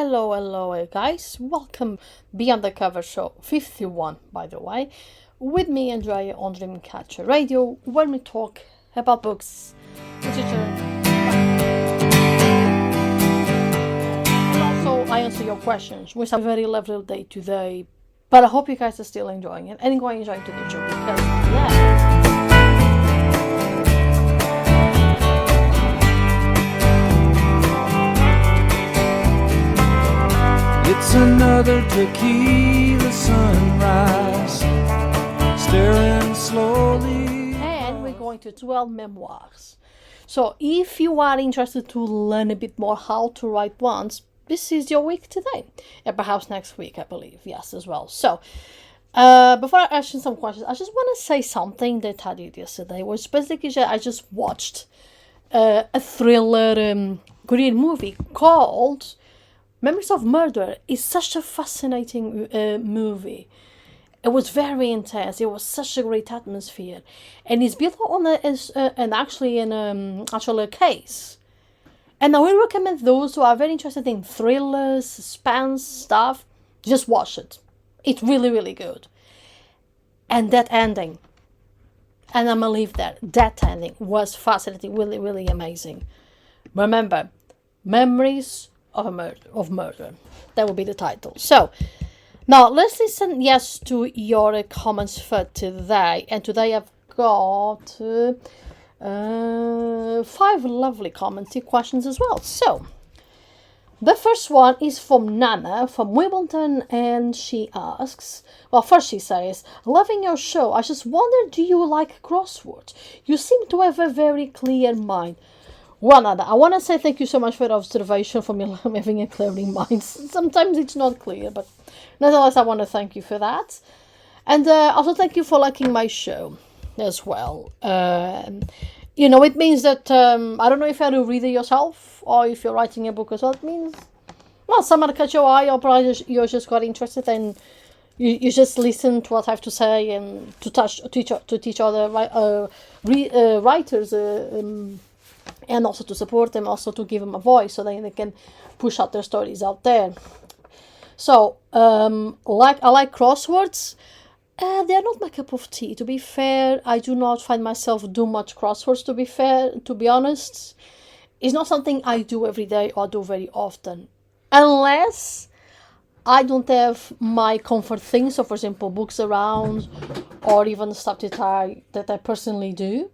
Hello, guys. Welcome Beyond the Cover Show 51, by the way, with me, Andreia, on Dreamcatcher Radio, where we talk about books, literature, and also I answer your questions. We have a very lovely day today, but I hope you guys are still enjoying it and going to enjoy today's show because, It's another tequila sunrise, staring slowly. And we're going to 12 memoirs. So if you are interested to learn a bit more how to write ones, this is your week today. And perhaps next week, I believe. Yes, as well. So before I ask you some questions, I just want to say something that I did yesterday. Was basically I just watched a thriller Korean movie called Memories of Murder. Is such a fascinating movie. It was very intense. It was such a great atmosphere, and it's built on actually a case. And I will recommend those who are very interested in thrillers, suspense stuff. Just watch it. It's really, really good. And that ending, and I'm gonna leave that ending was fascinating, really, really amazing. Remember, Memories of Murder. That will be the title. So now let's listen to your comments for today. And today I've got 5 lovely commenty questions as well. So the first one is from Nana from Wimbledon, and she asks, well, first she says, loving your show. I just wonder, do you like crosswords? You seem to have a very clear mind. Well, Nana, I want to say thank you so much for the observation, for me having a clearing mind. Sometimes it's not clear, but nonetheless, I want to thank you for that. And also thank you for liking my show as well. It means that, I don't know if you're a reader yourself, or if you're writing a book as well. It means, well, someone catch your eye, or probably you just got interested and you just listen to what I have to say and to teach other writers, and also to support them, also to give them a voice so they can push out their stories out there. So, I like crosswords. They're not my cup of tea, to be fair. I do not find myself do much crosswords, to be honest. It's not something I do every day or do very often. Unless I don't have my comfort things, so for example, books around, or even stuff that I personally do.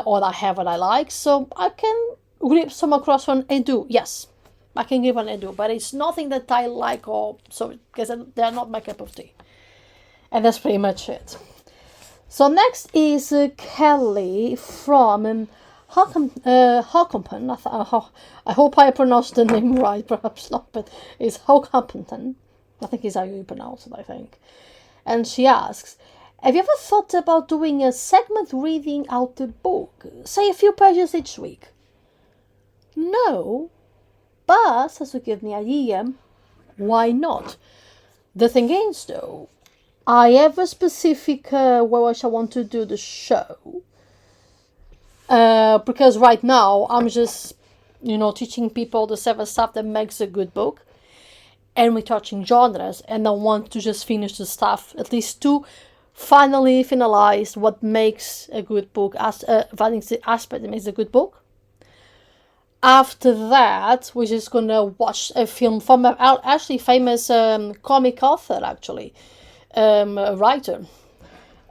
Or I have what I like, so I can grip some across one and do. Yes, I can grip one and do, but it's nothing that I like, or so, because they're not my cup of tea. And that's pretty much it. So next is Kelly from Hockenpen. I hope I pronounced the name right, perhaps not, but it's Hockenpen. I think is how you pronounce it, I think. And she asks, have you ever thought about doing a segment reading out the book? Say a few pages each week. No, but as to give me an idea, why not? The thing is, though, I have a specific way which I want to do the show. Because right now I'm just, teaching people the 7 stuff that makes a good book. And we're touching genres, and I want to just finish the stuff, at least 2. Finally finalized what makes a good book, finding the aspect that makes a good book. After that, we're just going to watch a film from an actually famous comic author, a writer,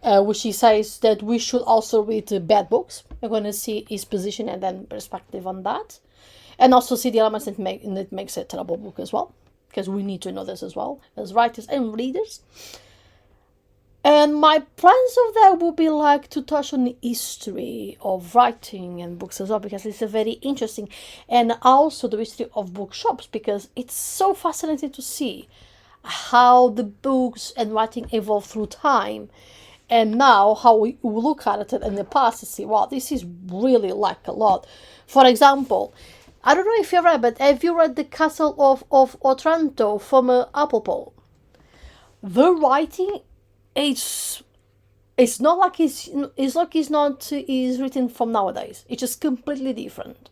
which he says that we should also read bad books. We're going to see his position and then perspective on that. And also see the elements that makes a terrible book as well, because we need to know this as well, as writers and readers. And my plans of that would be to touch on the history of writing and books as well, because it's a very interesting, and also the history of bookshops, because it's so fascinating to see how the books and writing evolve through time, and now how we look at it in the past to see, wow, this is really a lot. For example, I don't know if you read, but have you read The Castle of Otranto from Applepool? The writing, it's not like it's written from nowadays. It's just completely different.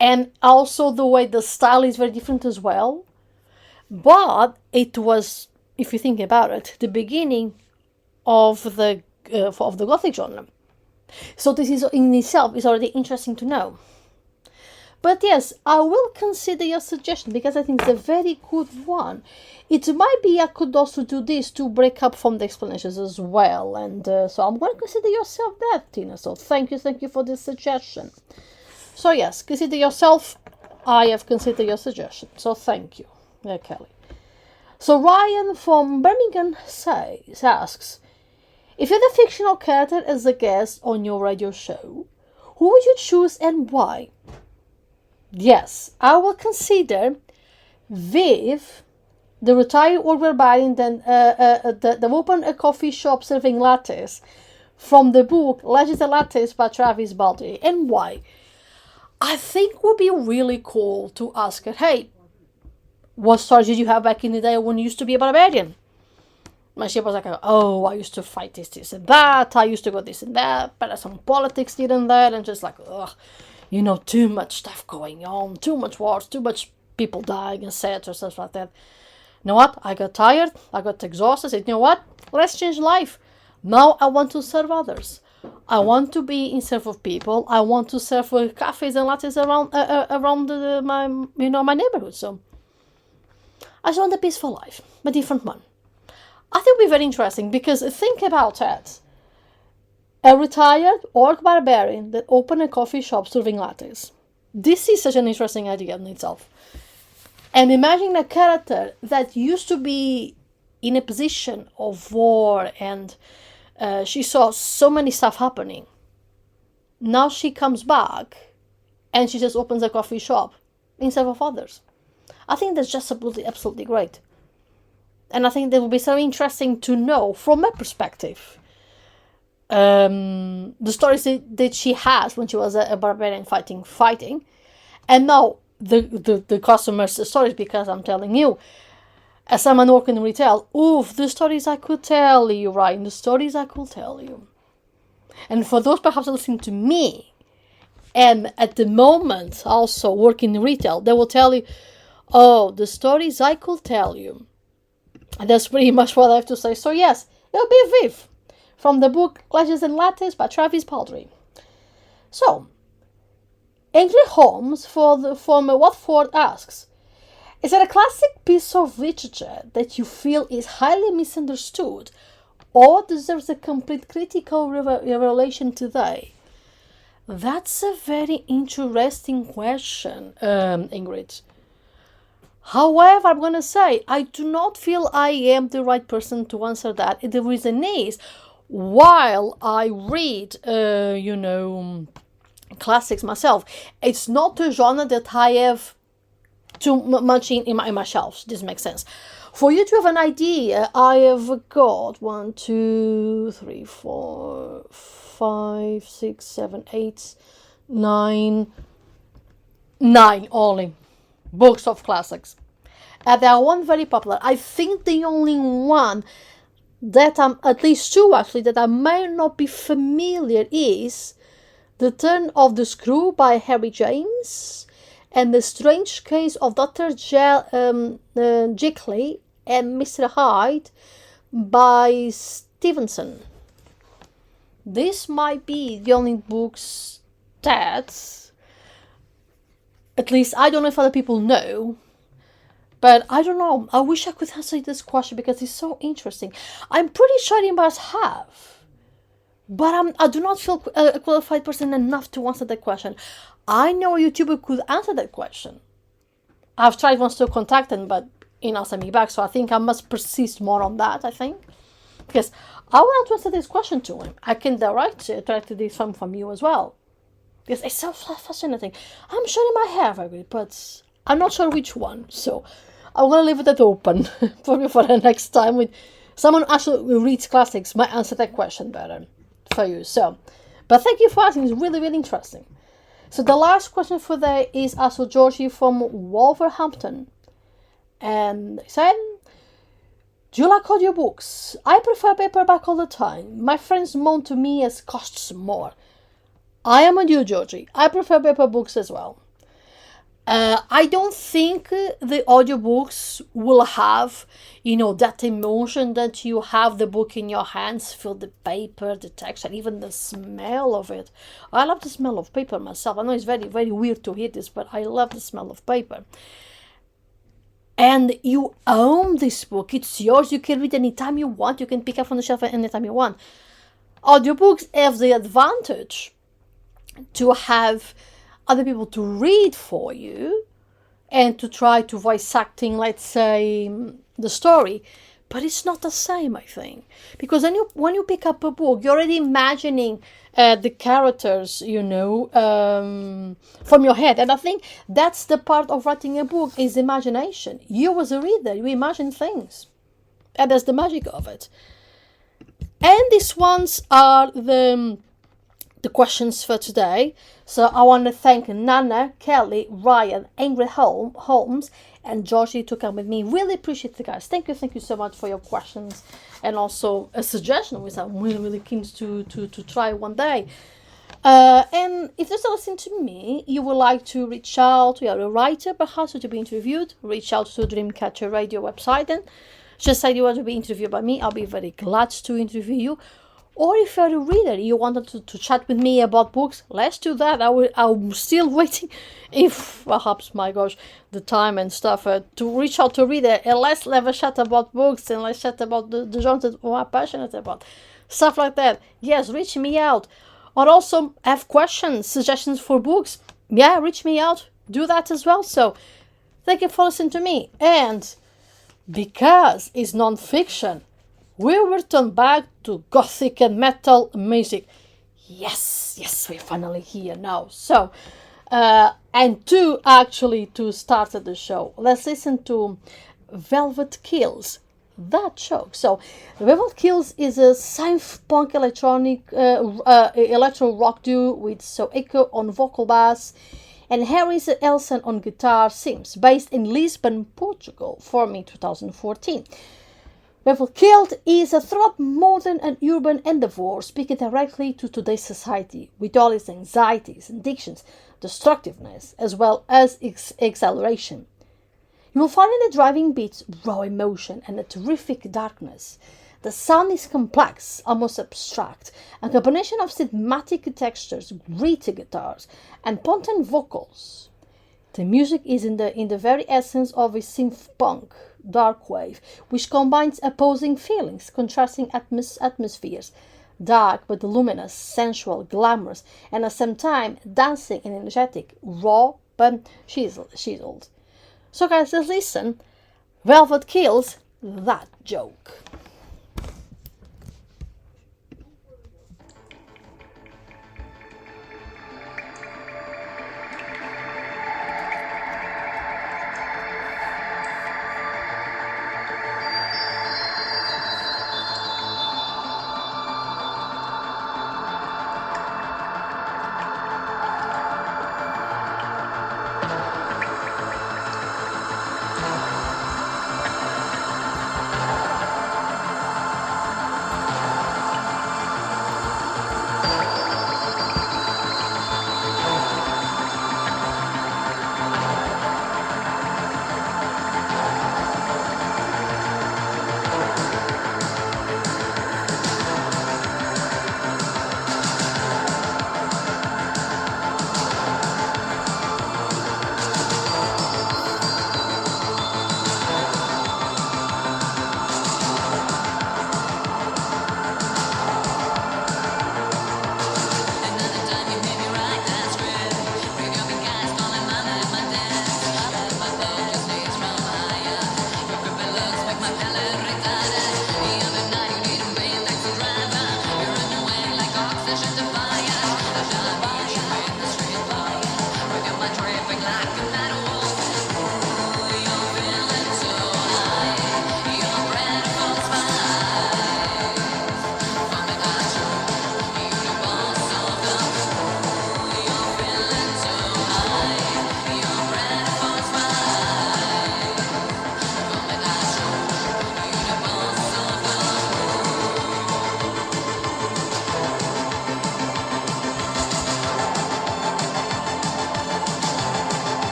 And also the way the style is very different as well. But it was, if you think about it, the beginning of the Gothic genre. So this is in itself is already interesting to know. But yes, I will consider your suggestion because I think it's a very good one. It might be I could also do this to break up from the explanations as well. And so I'm going to consider yourself that, Tina. So thank you for this suggestion. So yes, consider yourself. I have considered your suggestion. So thank you, Kelly. So Ryan from Birmingham asks, if you're the fictional character as a guest on your radio show, who would you choose and why? Yes, I will consider Viv, the retired old barbarian that opened a coffee shop serving lattes, from the book Legends and Lattes by Travis Baldry. And why? I think it would be really cool to ask her, hey, what stories did you have back in the day when you used to be a barbarian? And she was like, oh, I used to fight this and that, I used to go this and that, but there's some politics here and there, and just like, ugh. Too much stuff going on, too much wars, too much people dying, etc., stuff like that. You know what? I got tired, I got exhausted, I said, you know what? Let's change life. Now I want to serve others. I want to be in service of people. I want to serve cafes and lattes around my neighborhood. So I just want a peaceful life, a different one. I think it'll be very interesting because think about that. A retired orc barbarian that opened a coffee shop serving lattes. This is such an interesting idea in itself. And imagine a character that used to be in a position of war and she saw so many stuff happening. Now she comes back and she just opens a coffee shop instead of others. I think that's just absolutely great. And I think that would be so interesting to know from my perspective. The stories that she has when she was a barbarian fighting, and now the customers' stories, because I'm telling you, as someone working in retail, the stories I could tell you, Ryan, the stories I could tell you. And for those perhaps listening to me, and at the moment also working in retail, they will tell you, the stories I could tell you. And that's pretty much what I have to say. So yes, it'll be Viv, from the book Legends and Lattes by Travis Baldry. So, Angry Holmes from Watford asks, is there a classic piece of literature that you feel is highly misunderstood or deserves a complete critical revelation today? That's a very interesting question, Ingrid. However, I'm going to say, I do not feel I am the right person to answer that. The reason is, while I read, classics myself, it's not a genre that I have too much in my shelves. This makes sense. For you to have an idea, I have got 1, 2, 3, 4, 5, 6, 7, 8, 9 only books of classics. And there are one very popular. I think the only one that at least two actually, that I may not be familiar is The Turn of the Screw by Harry James and The Strange Case of Dr. Jekyll and Mr. Hyde by Stevenson. This might be the only books that, at least I don't know if other people know, but I don't know. I wish I could answer this question because it's so interesting. I'm pretty sure you must have, but I do not feel a qualified person enough to answer that question. I know a YouTuber could answer that question. I've tried once to contact them, but he not sent me back, so I think I must persist more on that, I think. Because I want to answer this question to him. I can direct this from you as well. Because it's so fascinating. I'm sure he might have, but I'm not sure which one. So I'm going to leave it open for the next time. With someone who actually reads classics might answer that question better for you. So, but thank you for asking. It's really, really interesting. So the last question for today is also Georgie from Wolverhampton. And they said, do you like audiobooks? I prefer paperback all the time. My friends moan to me as costs more. I am with you, Georgie. I prefer paper books as well. I don't think the audiobooks will have, that emotion that you have the book in your hands, feel the paper, the text, and even the smell of it. I love the smell of paper myself. I know it's very, very weird to hear this, but I love the smell of paper. And you own this book. It's yours. You can read anytime you want. You can pick up from the shelf anytime you want. Audiobooks have the advantage to have other people to read for you and to try to voice acting, let's say, the story. But it's not the same, I think. Because when you pick up a book, you're already imagining the characters, from your head. And I think that's the part of writing a book, is imagination. You as a reader, you imagine things. And that's the magic of it. And these ones are the questions for today. So I want to thank Nana, Kelly, Ryan, Ingrid Holmes, and Georgie to come with me. Really appreciate it, guys. Thank you so much for your questions and also a suggestion, which I'm really, really keen to try one day. And if you're still listening to me, you would like to reach out, you're a writer, perhaps to be interviewed, reach out to Dreamcatcher Radio website and just say you want to be interviewed by me. I'll be very glad to interview you. Or if you're a reader, you wanted to chat with me about books, let's do that. I'm still waiting, if perhaps, my gosh, the time and stuff, to reach out to a reader. And let's have a chat about books, and let's chat about the genres that we're passionate about. Stuff like that. Yes, reach me out. Or also have questions, suggestions for books. Yeah, reach me out. Do that as well. So thank you for listening to me. And because it's non-fiction, we return back to gothic and metal music. Yes, we're finally here now. So, and to start the show, let's listen to Velvet Kills. That show. So, Velvet Kills is a synth punk electronic electro rock duo with Echo on vocal bass and Harris Elson on guitar sings, based in Lisbon, Portugal, formed in 2014. Velvet Killed is a throughout modern and urban endeavor, speaking directly to today's society, with all its anxieties, addictions, destructiveness, as well as its acceleration. You will find in the driving beats raw emotion and a terrific darkness. The sound is complex, almost abstract, a combination of cinematic textures, gritty guitars, and potent vocals. The music is in the very essence of a synth punk, dark wave, which combines opposing feelings, contrasting atmospheres, dark but luminous, sensual, glamorous, and at the same time dancing and energetic, raw but chiseled. So guys, let's listen. Velvet Kills, That Joke.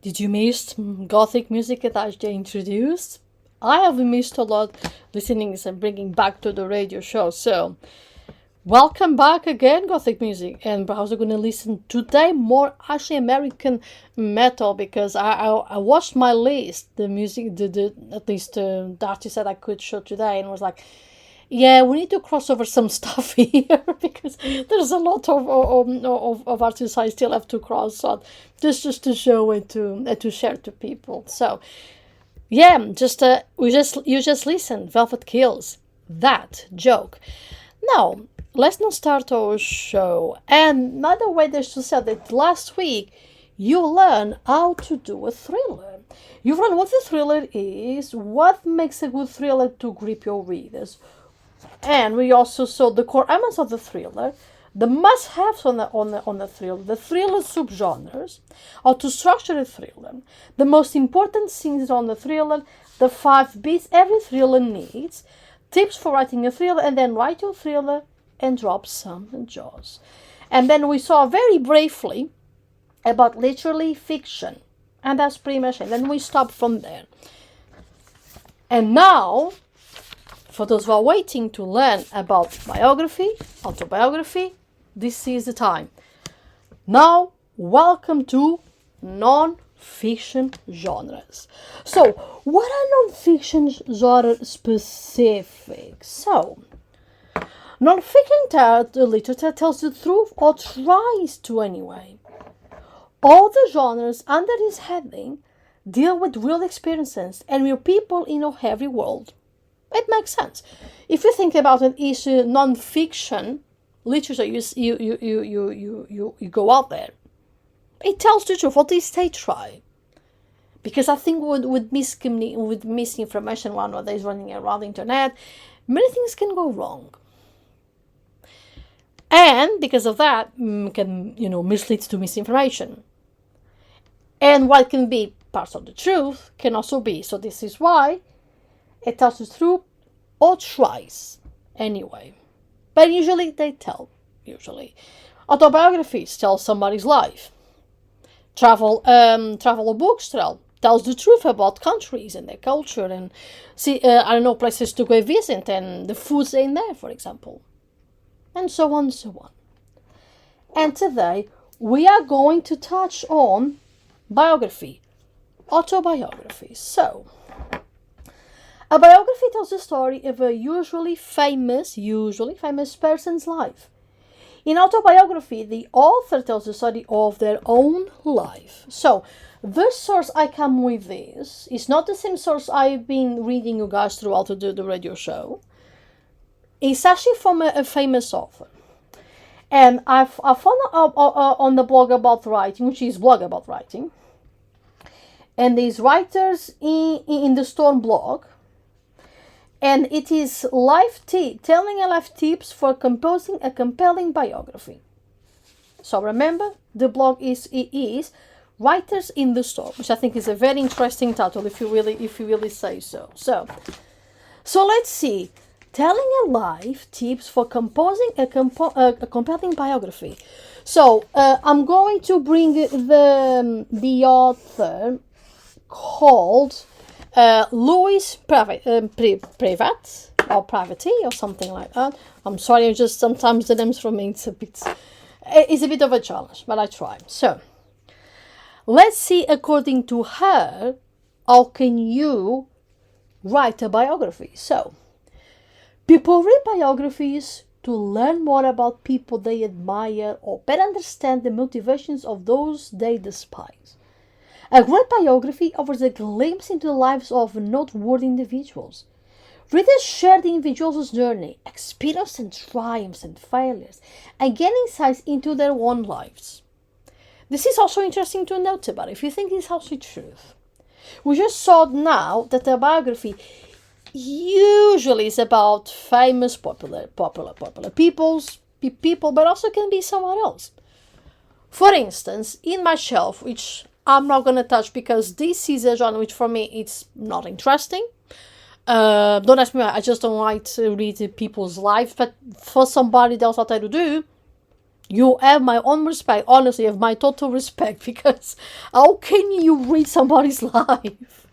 Did you miss Gothic music that I introduced? I have missed a lot listening and bringing back to the radio show. So, welcome back again, Gothic music. And perhaps we're going to listen today more actually American metal, because I watched my list, the music, at least the artists that I could show today, and was like, yeah, we need to cross over some stuff here because there's a lot of artists I still have to cross out just to show and to share to people. So yeah, you just listen. Velvet Kills, That Joke. Now let's not start our show. And another way there's to say that last week you learned how to do a thriller. You've learned what the thriller is, what makes a good thriller to grip your readers. And we also saw the core elements of the thriller, the must-haves on the thriller, the thriller subgenres, how to structure a thriller, the most important scenes on the thriller, the 5 beats every thriller needs, tips for writing a thriller, and then write your thriller and drop some jaws. And then we saw very briefly about literary fiction, and that's pretty much it. And then we stopped from there. And now, for those who are waiting to learn about biography, autobiography, this is the time. Now, welcome to non-fiction genres. So, what are non-fiction genre specific? So, non-fiction literature tells the truth, or tries to anyway. All the genres under this heading deal with real experiences and real people in our every world. It makes sense. If you think about an issue, non-fiction literature, you go out there. It tells the truth, or at least they try. Because I think with misinformation nowadays running around the internet, many things can go wrong. And because of that, can mislead to misinformation. And what can be parts of the truth can also be. So this is why it tells the truth, or tries anyway. But usually they tell. Autobiographies tell somebody's life. Travel books tells the truth about countries and their culture and places to go visit and the foods in there, for example. And so on and so on. And today we are going to touch on biography, autobiography. So, a biography tells the story of a usually famous person's life. In autobiography, the author tells the story of their own life. So, the source I come with this is not the same source I've been reading you guys throughout the radio show. It's actually from a famous author. And I found on the blog about writing, which is blog about writing. And these writers in the Storm blog. And it is telling a life tips for composing a compelling biography. So remember, the blog is Writers in the Storm, which I think is a very interesting title if you really say so. So let's see. Telling a life tips for composing a compelling biography. So I'm going to bring the author called Louis Privat or Pravity or something like that. I'm sorry, just sometimes the names for me it's a bit of a challenge, but I try. So let's see, according to her, how can you write a biography? So, people read biographies to learn more about people they admire or better understand the motivations of those they despise. A great biography offers a glimpse into the lives of noteworthy individuals. Readers share the individual's journey, experience and triumphs and failures, and gain insights into their own lives. This is also interesting to note about if you think it's also truth. We just saw now that a biography usually is about famous, popular people, but also can be someone else. For instance, in my shelf, which I'm not going to touch because this is a genre which for me it's not interesting. Don't ask me why, I just don't like to read people's lives, but for somebody else what I do, You have my own respect. Honestly, you have my total respect, because how can you read somebody's life?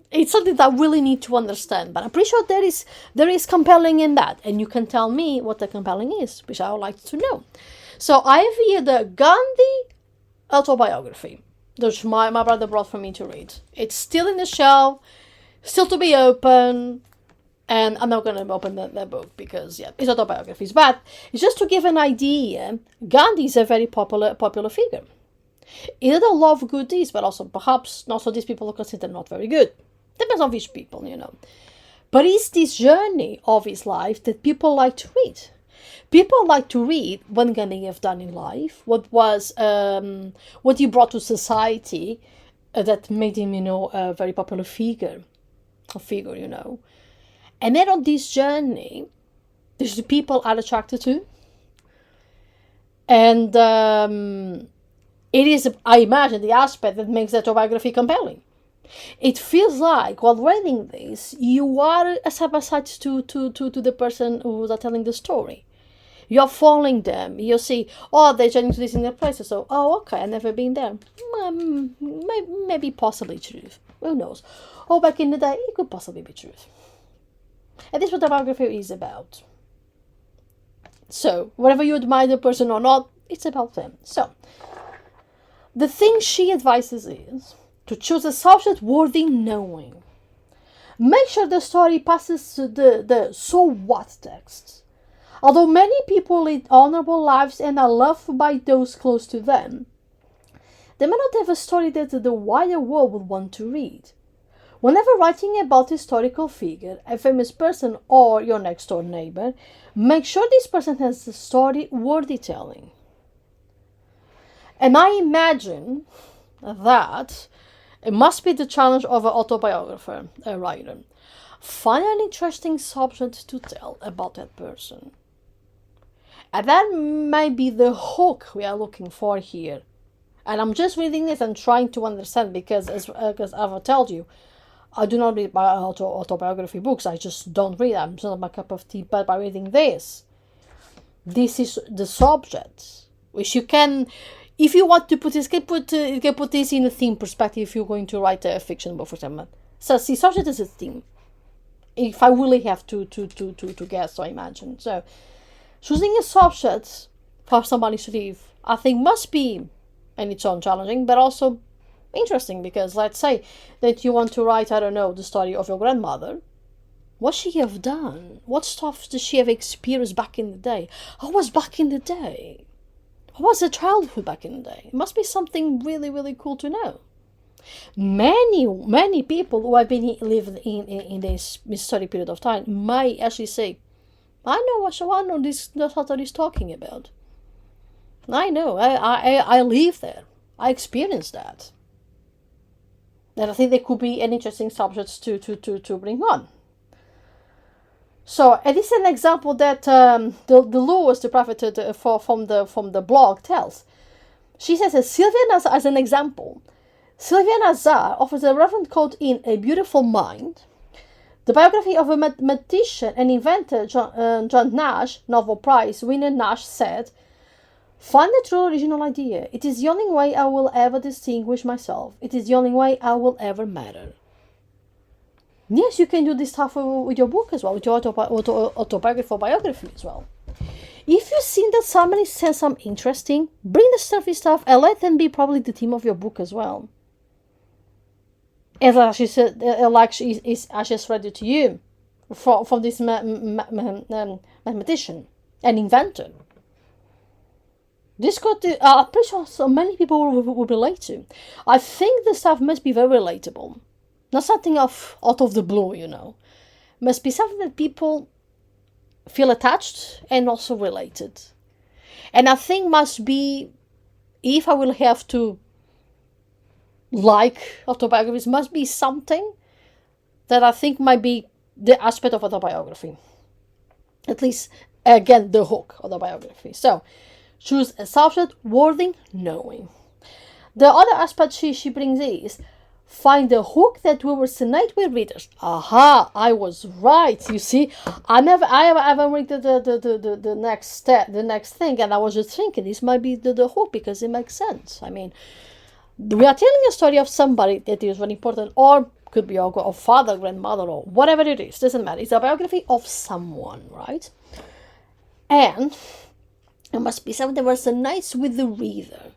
It's something that I really need to understand. But I'm pretty sure there is compelling in that. And you can tell me what the compelling is, which I would like to know. So I have here the Gandhi autobiography, which my brother brought for me to read. It's still in the shelf, still to be open. And I'm not going to open the book because, yeah, it's autobiographies. But it's just to give an idea, Gandhi is a very popular figure. He did a lot of good deeds, but also perhaps not so these people are considered not very good. Depends on which people, But it's this journey of his life that people like to read. People like to read what Gandhi have done in life, what he brought to society that made him, a very popular figure. And then on this journey, there's the people are attracted to. And it is, I imagine, the aspect that makes the autobiography compelling. It feels like, while reading this, you are side by side to the person who are telling the story. You're following them. You see, they're journeying to this in their places. So, okay, I've never been there. Maybe possibly truth. Who knows? Back in the day, it could possibly be truth. And this is what the biography is about. So, whether you admire the person or not, it's about them. So, the thing she advises is to choose a subject worthy knowing. Make sure the story passes to the so what text. Although many people lead honorable lives and are loved by those close to them, they may not have a story that the wider world would want to read. Whenever writing about a historical figure, a famous person, or your next door neighbor, make sure this person has a story worthy telling. And I imagine that it must be the challenge of an autobiographer, a writer. Find an interesting subject to tell about that person. And that might be the hook we are looking for here. And I'm just reading this and trying to understand, because as I've told you, I do not read autobiography books. I just don't read them. It's not my cup of tea. But by reading this is the subject, which you can, if you want to put this, you can put this in a theme perspective. If you're going to write a fiction book, for example, so see, subject is a theme. If I really have to guess, I imagine. So choosing a subject for somebody to read, I think, must be in its own challenging, but also interesting, because let's say that you want to write, I don't know, the story of your grandmother. What she have done? What stuff does she have experienced back in the day? How was back in the day? How was her childhood back in the day? It must be something really, really cool to know. Many people who have been living in this historic period of time might actually say, I know this author is talking about. I know, I live there. I experienced that. And I think there could be an interesting subject to bring on. So, and this is an example that the Lewis, the prophet from the blog, tells. She says that Sylvia Nazar, as an example, Sylvia Nazar offers a relevant quote in A Beautiful Mind, the biography of a mathematician and inventor, John Nash, Nobel Prize winner Nash said, "Find the true original idea. It is the only way I will ever distinguish myself. It is the only way I will ever matter." Yes, you can do this stuff with your book as well, with your autobiography or biography as well. If you see that somebody says something interesting, bring the stuff and let them be probably the theme of your book as well. As she said, I just read it to you from this mathematician and inventor. This I'm pretty sure so many people will relate to. I think the stuff must be very relatable. Not something out of the blue, Must be something that people feel attached and also related. And I think must be, if I will have to like autobiographies, must be something that I think might be the aspect of autobiography. At least, again, the hook of the biography. So, choose a subject worthy knowing. The other aspect she brings is find the hook that will resonate with readers. Aha, I was right. You see, I haven't read the next step, the next thing, and I was just thinking this might be the hook because it makes sense. I mean, we are telling a story of somebody that is very important, or could be a father, grandmother, or whatever it is. Doesn't matter. It's a biography of someone, right? And it must be something that resonates with the reader,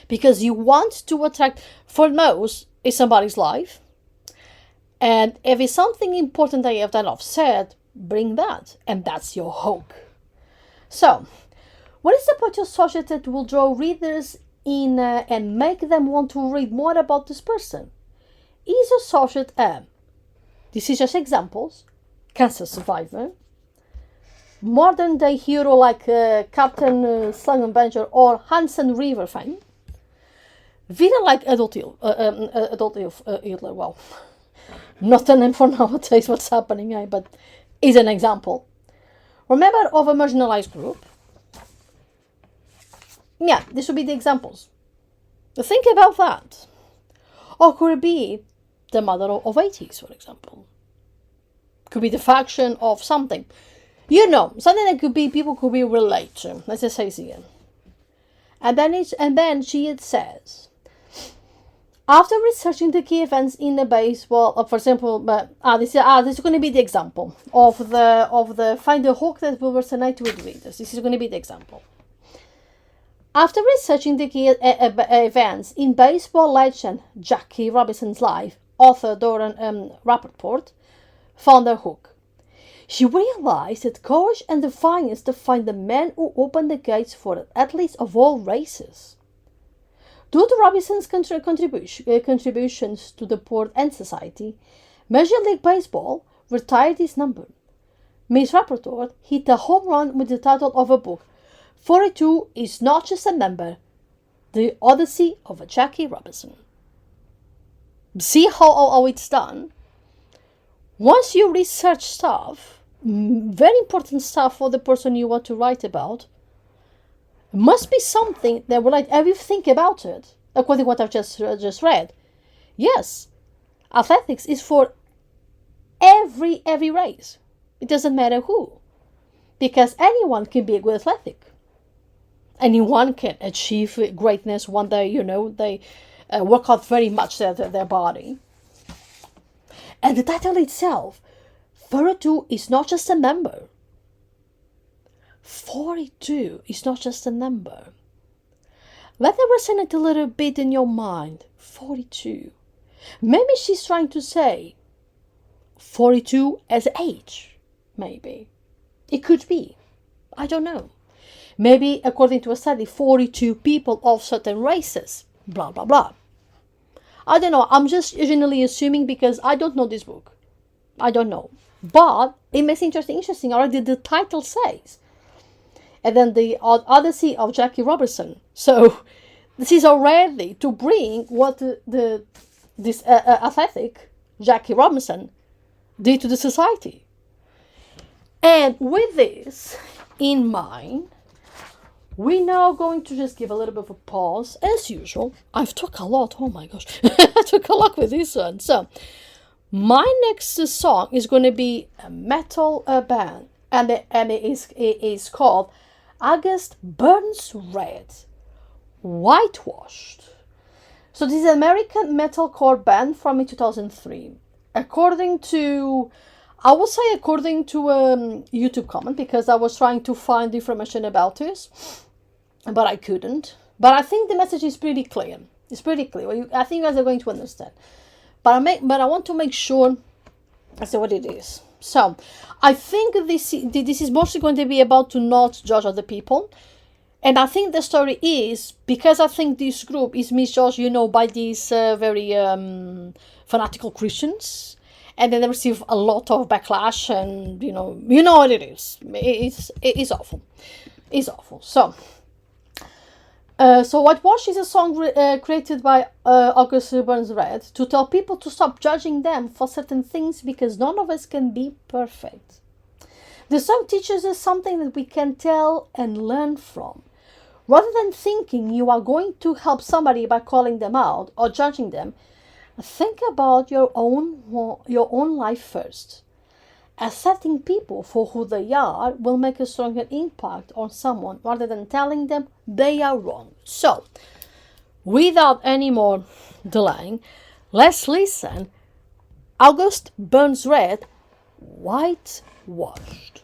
because you want to attract, for most, is somebody's life. And if it's something important that you have done said, bring that. And that's your hook. So, what is the part of subject that will draw readers in and make them want to read more about this person? Is your subject this is just examples, cancer survivor, modern day hero like Captain Sluggenbanger or Hansen River fame, villain like Adult Hitler, well, not a name for nowadays what's happening, but is an example. Or member of a marginalized group. Yeah, this would be the examples. Think about that. Or could it be the mother of 80s, for example? Could be the faction of something. You know, something that could be people could be relate to. Let's just say it again. And then she says, after researching the key events in the baseball, for example, this is going to be the example of the find the hook that will resonate with readers. This is going to be the example. After researching the key events in baseball legend Jackie Robinson's life, author Doran Rappaport found her hook. She realized that courage and defiance define the men who opened the gates for athletes of all races. Due to Robinson's contributions to the sport and society, Major League Baseball retired his number. Miss Rappaport hit a home run with the title of a book, 42 is Not Just a Number, The Odyssey of a Jackie Robinson. See how it's done? Once you research stuff, very important stuff for the person you want to write about, it must be something that will like, if you think about it, according to what I've just read, yes, athletics is for every race. It doesn't matter who, because anyone can be a good athletic. Anyone can achieve greatness one day. They work out very much their body. And the title itself, 42 is not just a number. 42 is not just a number. Let that resonate a little bit in your mind. 42. Maybe she's trying to say 42 as age. Maybe. It could be. I don't know. Maybe, according to a study, 42 people of certain races. Blah, blah, blah. I don't know. I'm just generally assuming because I don't know this book. I don't know. But it makes it interesting. Already the title says. And then the Odyssey of Jackie Robinson. So this is already to bring what this athletic Jackie Robinson did to the society. And with this in mind, we're now going to just give a little bit of a pause, as usual. I've talked a lot. Oh my gosh. I took a lot with this one. So, my next song is going to be a metal band. And it is called August Burns Red. Whitewashed. So, this is an American metalcore band from 2003. According to a YouTube comment, because I was trying to find information about this, but I couldn't. But I think the message is pretty clear. It's pretty clear. I think you guys are going to understand. But I want to make sure I say what it is. So I think this is mostly going to be about to not judge other people. And I think the story is because I think this group is misjudged, by these very fanatical Christians. And then they receive a lot of backlash, and you know what it is. It's awful. It's awful. So Whitewash is a song created by August Burns Red to tell people to stop judging them for certain things because none of us can be perfect. The song teaches us something that we can tell and learn from. Rather than thinking you are going to help somebody by calling them out or judging them, Think about your own life first. Accepting people for who they are will make a stronger impact on someone rather than telling them they are wrong. So, without any more delaying, let's listen. August Burns Red, Whitewashed.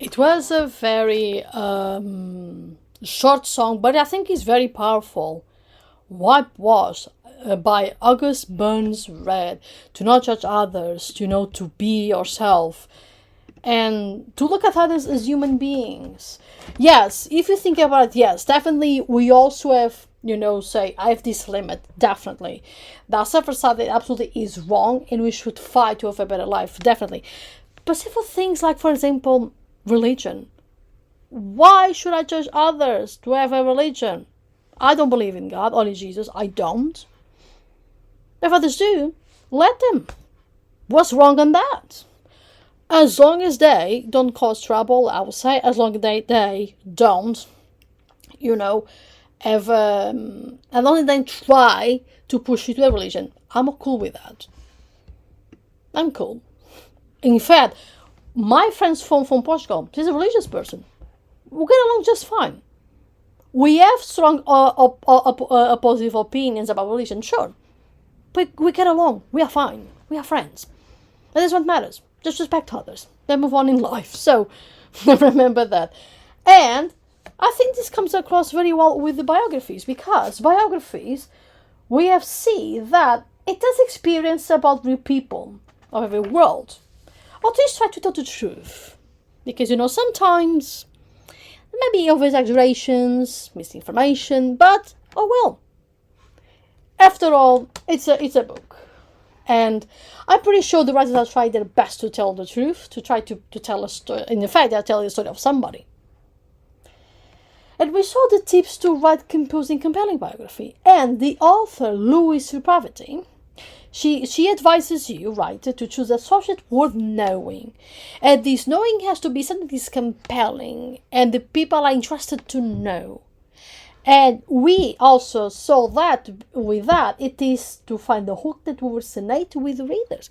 It was a very short song, but I think it's very powerful. Whitewash by August Burns Red. To not judge others, to be yourself, and to look at others as human beings. Yes, if you think about it, yes, definitely we also have, say, I have this limit, definitely. That's a side that absolutely is wrong, and we should fight to have a better life, definitely. But simple things like, for example, religion. Why should I judge others to have a religion? I don't believe in God or in Jesus. I don't. If others do, let them. What's wrong on that? As long as they don't cause trouble, I would say, as long as they don't, and only then try to push you to a religion. I'm cool with that. I'm cool. In fact, my friend's from Portugal, she's a religious person. We get along just fine. We have strong oppositive opinions about religion, sure. But we get along. We are fine. We are friends. That is what matters. Just respect others. Then move on in life. So, remember that. And I think this comes across very well with the biographies, because biographies, we have seen that it does experience about real people of every world. Or at least try to tell the truth. Because, sometimes there may be over-exaggerations, misinformation, but, oh well. After all, it's a book. And I'm pretty sure the writers have tried their best to tell the truth, to try to tell a story. In fact, they're telling the story of somebody. And we saw the tips to write composing compelling biography. And the author, Louise Pravity, she advises you, writer, to choose a subject worth knowing. And this knowing has to be something that is compelling and the people are interested to know. And we also saw that with that, it is to find the hook that will resonate with the readers.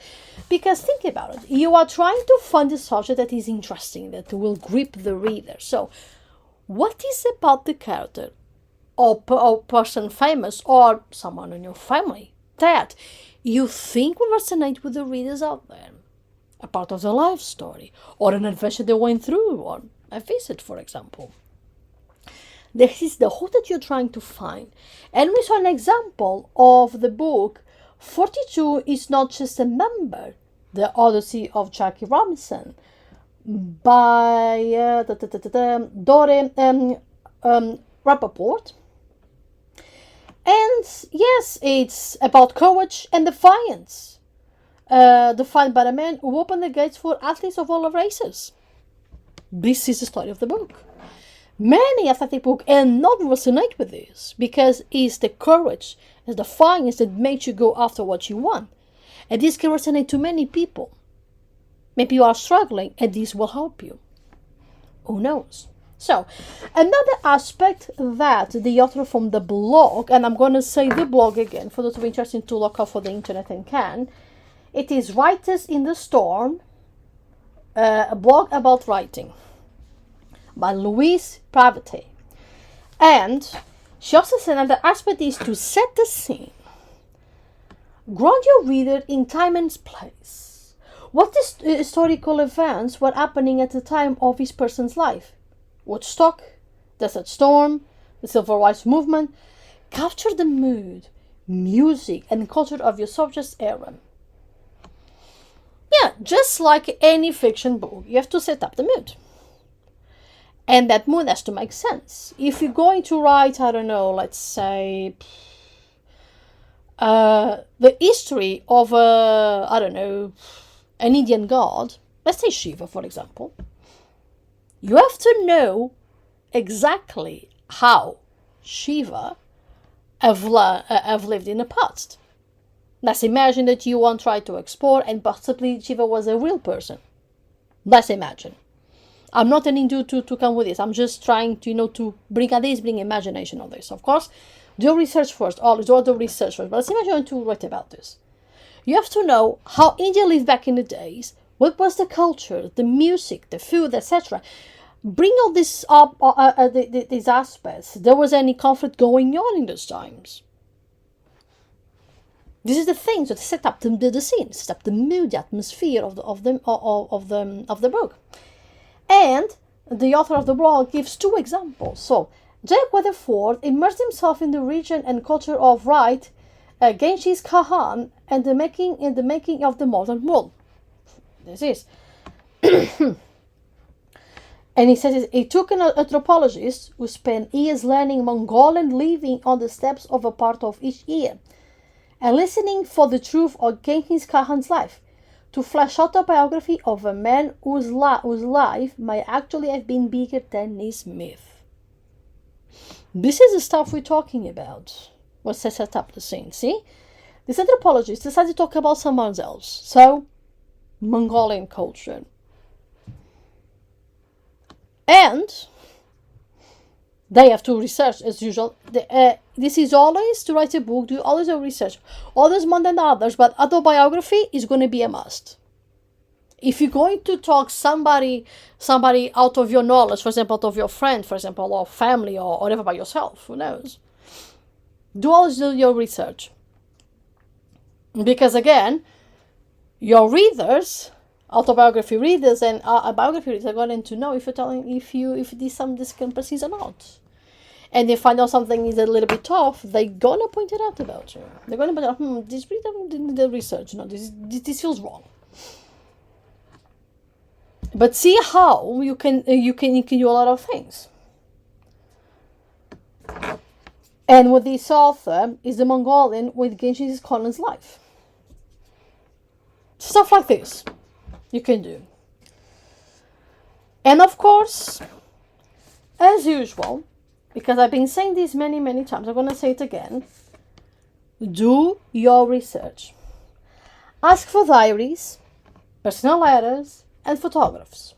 Because think about it, you are trying to find a subject that is interesting, that will grip the reader. So, what is about the character or person famous or someone in your family that you think will resonate with the readers out there? A part of their life story, or an adventure they went through, or a visit, for example. This is the hook that you're trying to find. And we saw an example of the book 42 is Not Just a Number, The Odyssey of Jackie Robinson, by Dore Rappaport. And yes, it's about courage and defiance, defined by a man who opened the gates for athletes of all races. This is the story of the book. Many athletic books and not resonate with this because it's the courage, it's the defiance that makes you go after what you want. And this can resonate to many people. Maybe you are struggling and this will help you. Who knows? So, another aspect that the author from the blog, and I'm going to say the blog again for those who are interested to look up for the internet and can, it is Writers in the Storm, a blog about writing, by Louise Pravity. And she also said another aspect is to set the scene. Ground your reader in time and place. What historical events were happening at the time of this person's life? Woodstock, Desert Storm, the Civil Rights Movement. Capture the mood, music, and culture of your subject's era. Yeah, just like any fiction book, you have to set up the mood. And that mood has to make sense. If you're going to write, I don't know, let's say, the history of, an Indian god, let's say Shiva, for example, you have to know exactly how Shiva have lived in the past. Let's imagine that you want to try to explore and possibly Shiva was a real person. Let's imagine. I'm not telling you to come with this. I'm just trying to, to bring imagination on this. Of course, do research first. Always do the research first. But let's imagine you want to write about this. You have to know how India lived back in the days. What was the culture, the music, the food, etc. Bring all this up, these aspects. There was any conflict going on in those times. This is the thing. So to set up the scene, set up the mood, the atmosphere of the book. And the author of the blog gives two examples. So, Jack Weatherford immersed himself in the region and culture of Genghis Khan and the making of the modern world. This is. And he says he took an anthropologist who spent years learning Mongolian, living on the steppes of a part of each year, and listening for the truth of Genghis Khan's life, to flesh out a biography of a man whose life might actually have been bigger than his myth. This is the stuff we're talking about. Once I set up the scene, see? This anthropologist decided to talk about someone else. So, Mongolian culture. And They have to research as usual. This is always to write a book, do always a research. Others more than others, but autobiography is going to be a must. If you're going to talk somebody out of your knowledge, for example, out of your friend, for example, or family, or whatever, by yourself, who knows? Do always do your research. Because again, your readers, autobiography readers and biography readers, are going to know if there's some discrepancies or not. And they find out something is a little bit off, they're gonna point it out about you. They're gonna point out, this reader didn't do the research, this feels wrong. But see how you can do a lot of things. And with this author is the Mongolian with Genghis Khan's life. Stuff like this you can do. And of course, as usual, because I've been saying this many times, I'm going to say it again, do your research. Ask for diaries, personal letters, and photographs.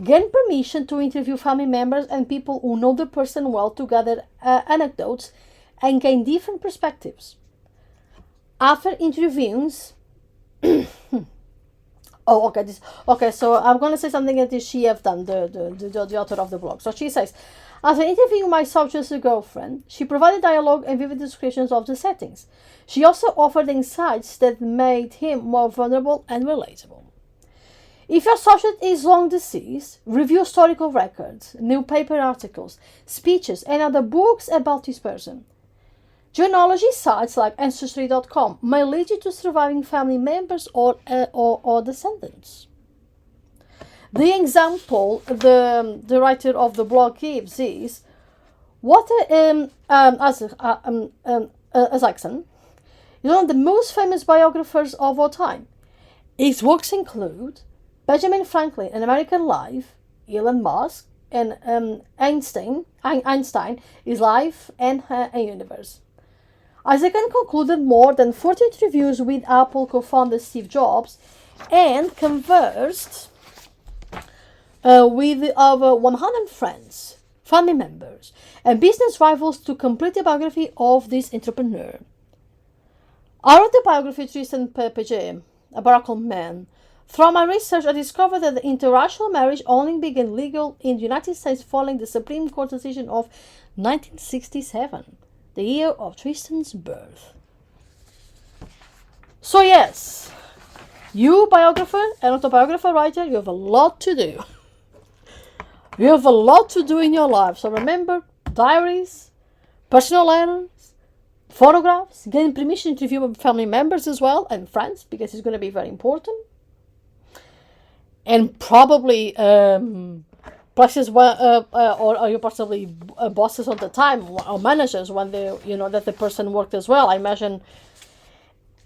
Gain permission to interview family members and people who know the person well to gather anecdotes and gain different perspectives. After interviews, so I'm going to say something that she have done, the author of the blog. So she says, after interviewing my subject's girlfriend, she provided dialogue and vivid descriptions of the settings. She also offered insights that made him more vulnerable and relatable. If your subject is long deceased, review historical records, newspaper articles, speeches, and other books about this person. Genealogy sites like Ancestry.com may lead you to surviving family members or descendants. The example the writer of the blog gives is what Isaacson is one of the most famous biographers of all time. His works include Benjamin Franklin, An American Life, Elon Musk, and Einstein, His Life and a Universe. Isaacson concluded more than 40 interviews with Apple co-founder Steve Jobs and conversed with over 100 friends, family members, and business rivals to complete the biography of this entrepreneur. I wrote the biography of Tristan Pepege, a Barack man. Through my research, I discovered that the interracial marriage only became legal in the United States following the Supreme Court decision of 1967, the year of Tristan's birth. So yes, you biographer and autobiographer writer, you have a lot to do. You have a lot to do in your life. So remember, diaries, personal letters, photographs, getting permission to interview family members as well and friends, because it's going to be very important. And probably places where, or you possibly bosses at the time or managers when they, that the person worked as well. I imagine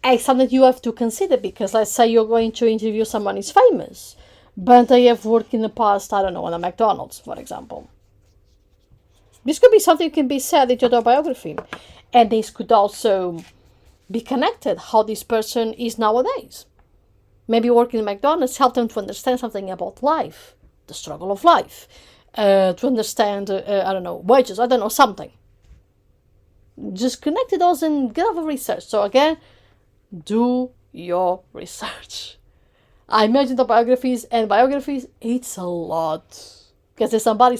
it's something you have to consider, because let's say you're going to interview someone who's famous, but they have worked in the past, I don't know, on a McDonald's, for example. This could be something that can be said in your biography, and this could also be connected how this person is nowadays. Maybe working in McDonald's helped them to understand something about life, the struggle of life, to understand, wages, something. Just connect those and get over research. So again, do your research. I imagine the biographies, it's a lot. Because there's somebody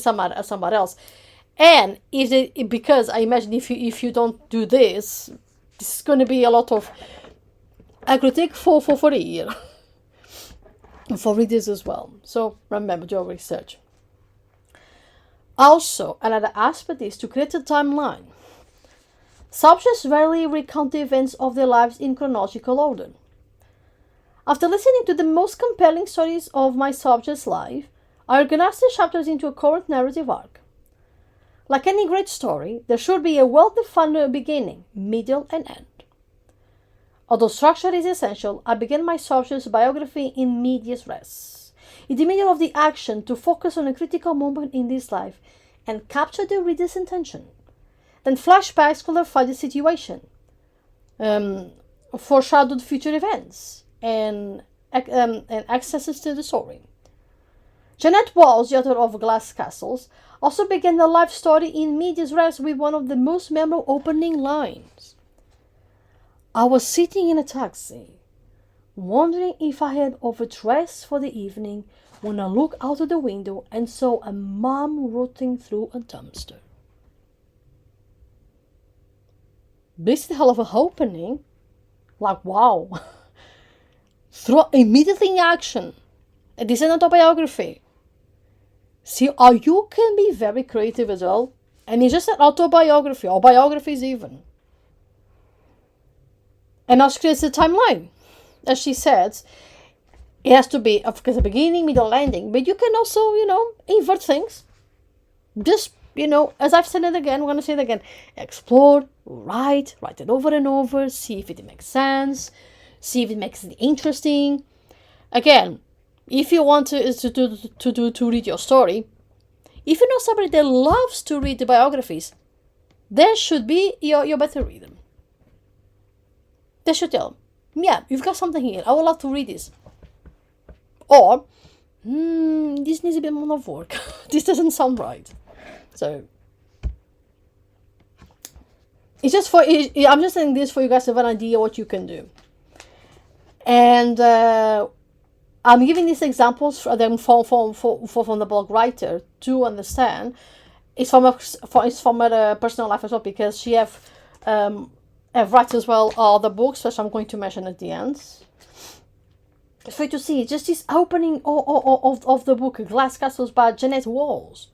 else. And because I imagine if you don't do this, this is going to be a lot of a critique for a year. For readers as well. So remember your research. Also, another aspect is to create a timeline. Subjects rarely recount the events of their lives in chronological order. After listening to the most compelling stories of my subject's life, I organized the chapters into a current narrative arc. Like any great story, there should be a well-defined beginning, middle, and end. Although structure is essential, I began my subject's biography in medias res, in the middle of the action, to focus on a critical moment in this life and capture the reader's attention. Then flashbacks clarify the situation, foreshadowed future events, and accesses to the story. Jeanette Walls, the author of Glass Castles, also began the life story in medias res with one of the most memorable opening lines. I was sitting in a taxi, wondering if I had overdressed for the evening when I looked out of the window and saw a mom rooting through a dumpster. This is the hell of a opening. Like, wow. Throw immediately in action. This is an autobiography. See how you can be very creative as well. And it's just an autobiography, or biographies even. And now she creates a timeline. As she said, it has to be, of course, a beginning, middle, ending. But you can also, invert things. Just, as I've said it again, I'm going to say it again. Explore, write it over and over, see if it makes sense, see if it makes it interesting. Again, if you want to read your story, if you know somebody that loves to read the biographies, that should be your better reader. They should tell them, yeah, you've got something here. I would love to read this. Or, this needs a bit more of work. This doesn't sound right. So, it's just I'm just saying this for you guys to have an idea what you can do. And I'm giving these examples for them from the blog writer to understand. It's from her personal life as well, because she have written as well other books, which I'm going to mention at the end. It's for you to see just this opening of the book Glass Castles by Jeanette Walls.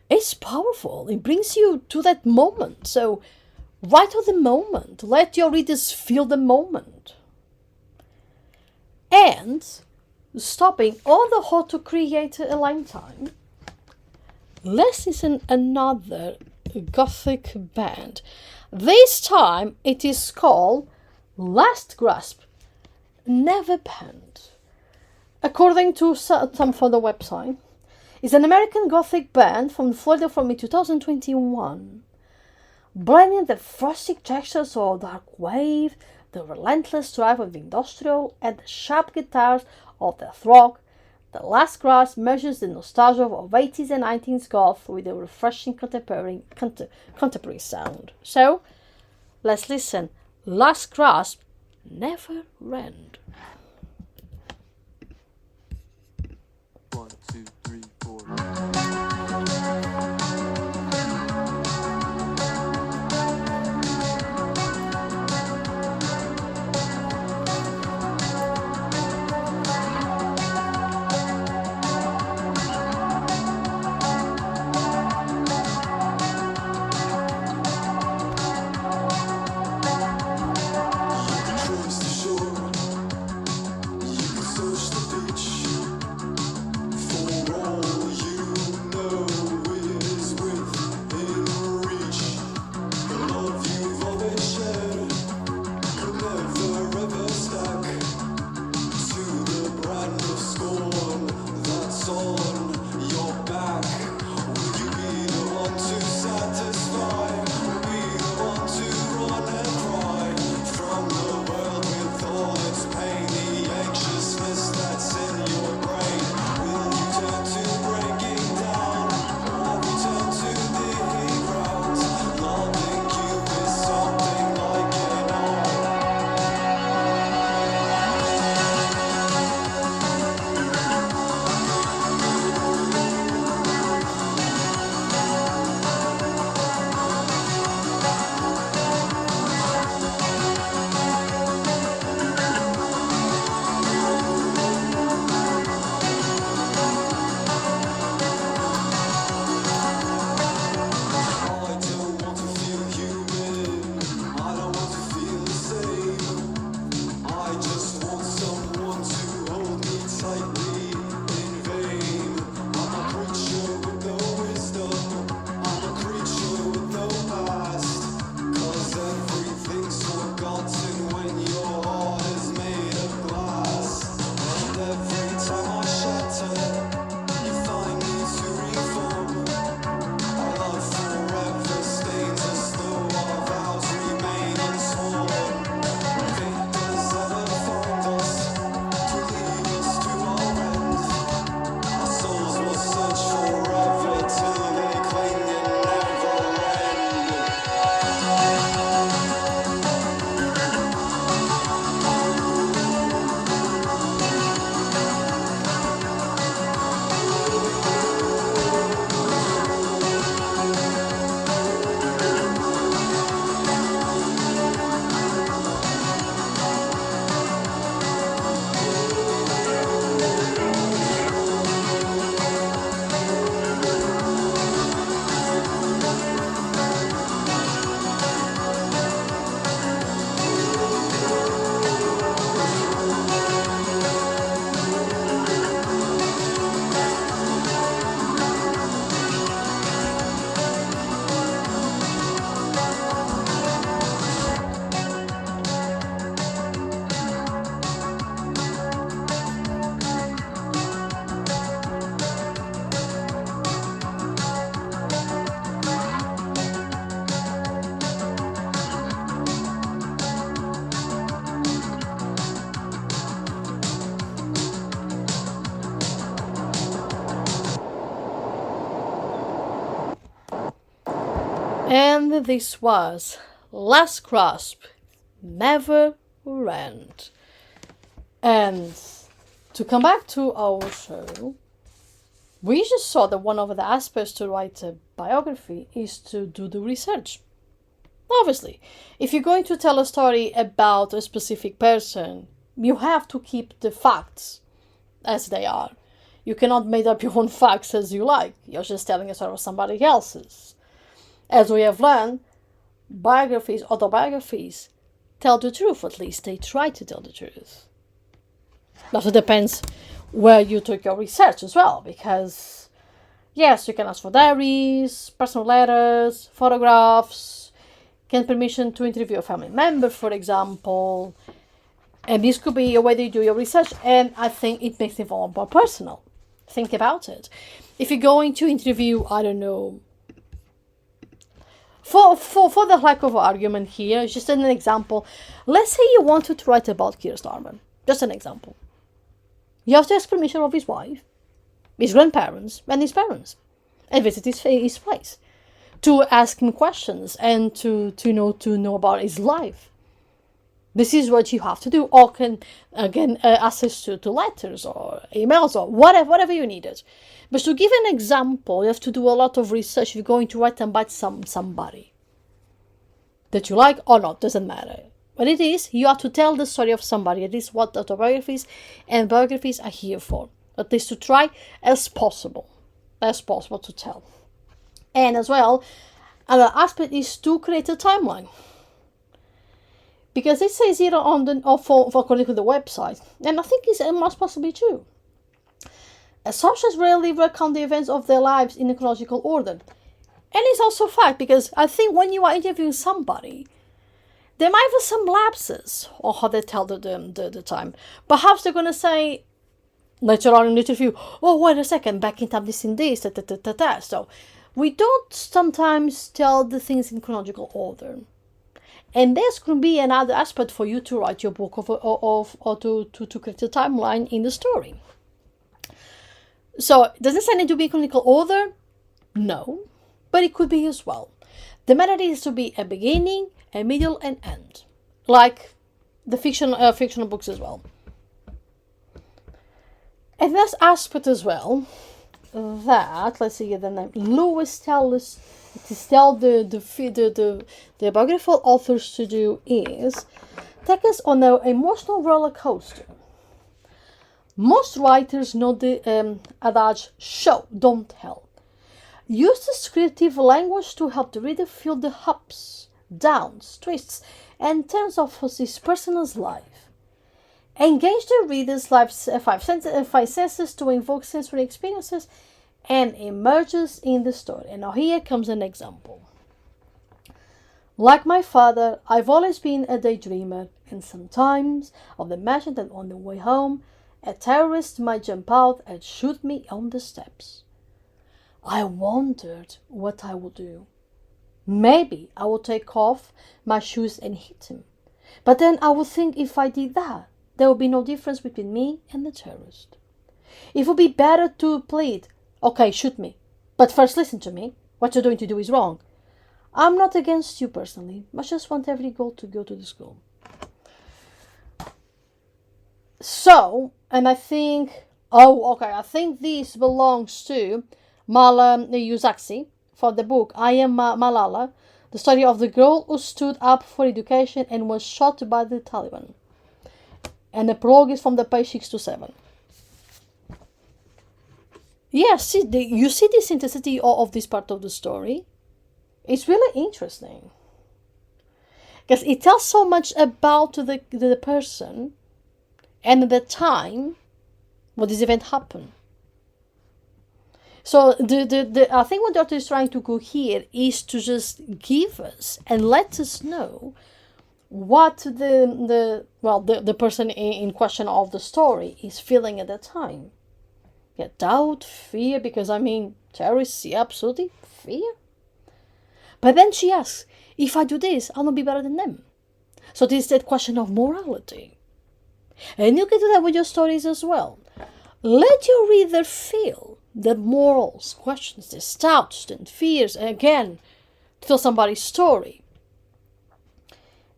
It's powerful. It brings you to that moment. So write on the moment. Let your readers feel the moment. And stopping all the how to create a lifetime, let's listen another Gothic band. This time it is called Last Grasp, Never Banned. According to some from the website, it's an American Gothic band from Florida from 2021, blending the frosty textures of dark wave, the relentless drive of the industrial, and the sharp guitars of the rock. The Last Grasp measures the nostalgia of 80s and 90s goth with a refreshing contemporary sound. So, let's listen. Last Grasp, Never End. 1, 2, 3, 4. Across the shore, And this was Last Grasp, Never End. And to come back to our show, we just saw that one of the aspects to write a biography is to do the research. Obviously, if you're going to tell a story about a specific person, you have to keep the facts as they are. You cannot make up your own facts as you like. You're just telling a story of somebody else's. As we have learned, biographies, autobiographies, tell the truth. At least they try to tell the truth. Now, it depends where you took your research as well, because yes, you can ask for diaries, personal letters, photographs, get permission to interview a family member, for example, and this could be a way that you do your research, and I think it makes it a lot more personal. Think about it. If you're going to interview, I don't know, for the lack of argument here, just an example, let's say you wanted to write about Keir Starmer, just an example. You have to ask permission of his wife, his grandparents, and his parents, and visit his place to ask him questions and to know about his life. This is what you have to do, or can again access to letters or emails or whatever you needed. But to give an example, you have to do a lot of research if you're going to write about somebody that you like or not, doesn't matter. What it is, you have to tell the story of somebody. It is what autobiographies and biographies are here for. At least to try as possible to tell. And as well, another aspect is to create a timeline. Because it says here on according to the website, and I think it must possibly true. Sources rarely recount the events of their lives in a chronological order. And it's also a fact, because I think when you are interviewing somebody, there might be some lapses on how they tell the time. Perhaps they're going to say later on in the interview, oh, wait a second, back in time this and this, So we don't sometimes tell the things in chronological order. And this could be another aspect for you to write your book or to create a timeline in the story. So, does it need to be in chronological order? No, but it could be as well. The matter is to be a beginning, a middle, and end, like the fictional books as well. And this aspect as well, that let's see the name, Lewis tells the biographical authors to do is take us on an emotional roller coaster. Most writers know the adage, show, don't tell. Use descriptive language to help the reader feel the ups, downs, twists, and turns of his person's life. Engage the reader's life's five senses to invoke sensory experiences and emerges in the story. And now here comes an example. Like my father, I've always been a daydreamer, and sometimes I've imagined that on the way home, a terrorist might jump out and shoot me on the steps. I wondered what I would do. Maybe I would take off my shoes and hit him. But then I would think if I did that, there would be no difference between me and the terrorist. It would be better to plead, okay, shoot me, but first listen to me. What you're going to do is wrong. I'm not against you personally. I just want every girl to go to the school. So, and I think, I think this belongs to Mala Yousafzai for the book I Am Malala, the story of the girl who stood up for education and was shot by the Taliban. And the prologue is from the page 6 to 7. Yes, you see the synchronicity of this part of the story. It's really interesting. Because it tells so much about the person and the time when this event happened. So I think what the author is trying to do here is to just give us and let us know what the person in question of the story is feeling at that time. Yeah, doubt, fear, because terrorists, yeah, absolutely, fear. But then she asks, if I do this, I'll not be better than them. So this is that question of morality. And you can do that with your stories as well. Let your reader feel that morals, questions, the doubts and fears, and again, tell somebody's story.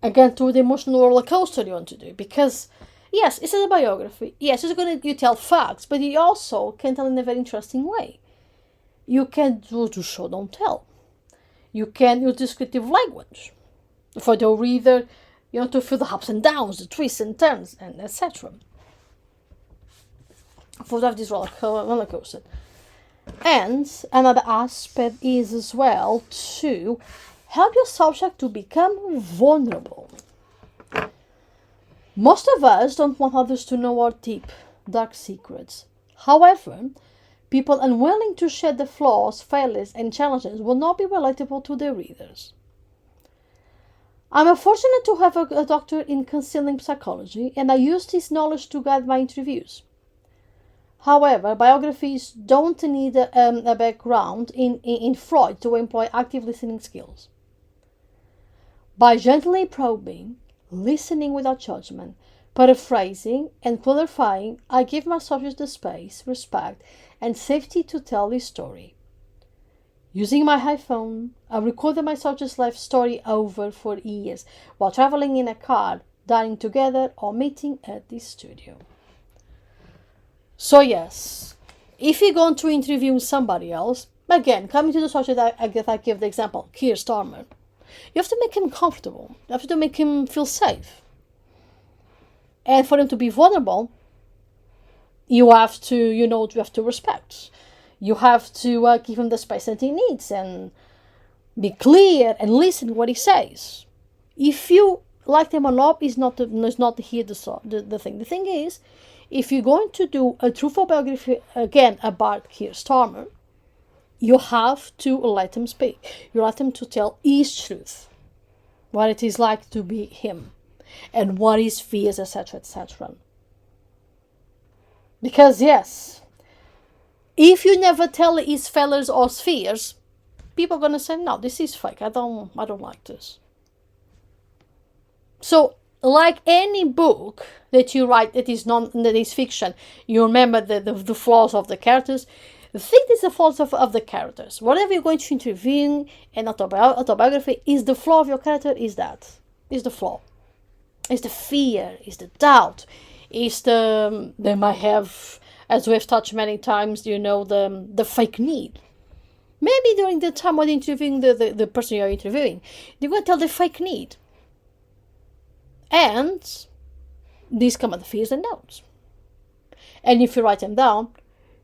Again, through the emotional roller coaster you want to do. Because, yes, it's a biography. Yes, you tell facts, but you also can tell in a very interesting way. You can do show, don't tell. You can use descriptive language for the reader, to feel the ups and downs, the twists and turns, and etc. For to have this roller coaster. And another aspect is as well to help your subject to become vulnerable. Most of us don't want others to know our deep, dark secrets. However, people unwilling to share the flaws, failures, and challenges will not be relatable to their readers. I'm fortunate to have a doctor in counseling psychology, and I use this knowledge to guide my interviews. However, biographies don't need a background in Freud to employ active listening skills. By gently probing, listening without judgment, paraphrasing, and clarifying, I give my subject the space, respect, and safety to tell his story. Using my iPhone, I recorded my subject's life story over for years while traveling in a car, dining together, or meeting at the studio. So yes, if you're going to interview somebody else, again, coming to the subject I give the example, Keir Starmer, you have to make him comfortable. You have to make him feel safe. And for him to be vulnerable, you have to, you have to respect. You have to give him the space that he needs and be clear and listen to what he says. If you like them or not, is not here the thing. The thing is, if you're going to do a truthful biography, again, about Keir Starmer, you have to let him speak. You let him to tell his truth, what it is like to be him, and what his fears, etc., etc. Because yes, if you never tell his failures or fears, people are gonna say, no, this is fake. I don't like this. So, like any book that you write that is fiction, you remember the flaws of the characters. Think it's the flaws of the characters. Whatever you're going to interview in autobiography, is the flaw of your character, is the flaw. Is the fear, is the doubt, is they might have, as we've touched many times, the fake need. Maybe during the time when interviewing the person you're interviewing, they're going to tell the fake need. And these come at the fears and doubts. And if you write them down,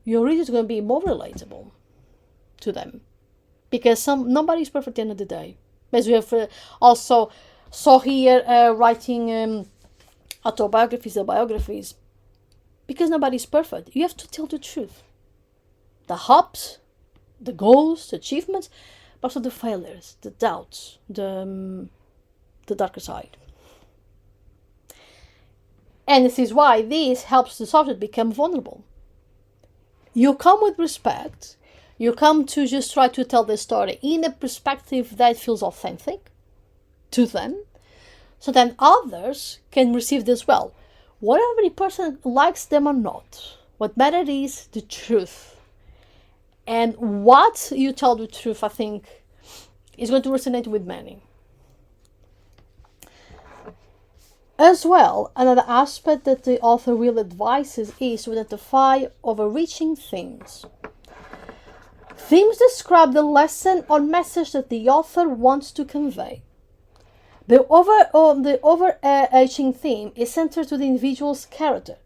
your reader is going to be more relatable to them. Because nobody's perfect at the end of the day. As we have also saw here writing autobiographies or biographies. Because nobody's perfect. You have to tell the truth. The ups, the goals, the achievements, but also the failures, the doubts, the darker side. And this is why this helps the subject become vulnerable. You come with respect. You come to just try to tell the story in a perspective that feels authentic to them, so that others can receive this well. Whatever the person likes them or not, what matters is the truth. And what you tell the truth, I think, is going to resonate with many. As well, another aspect that the author will advises is to identify overreaching themes. Themes describe the lesson or message that the author wants to convey. The overarching theme is centered to the individual's character.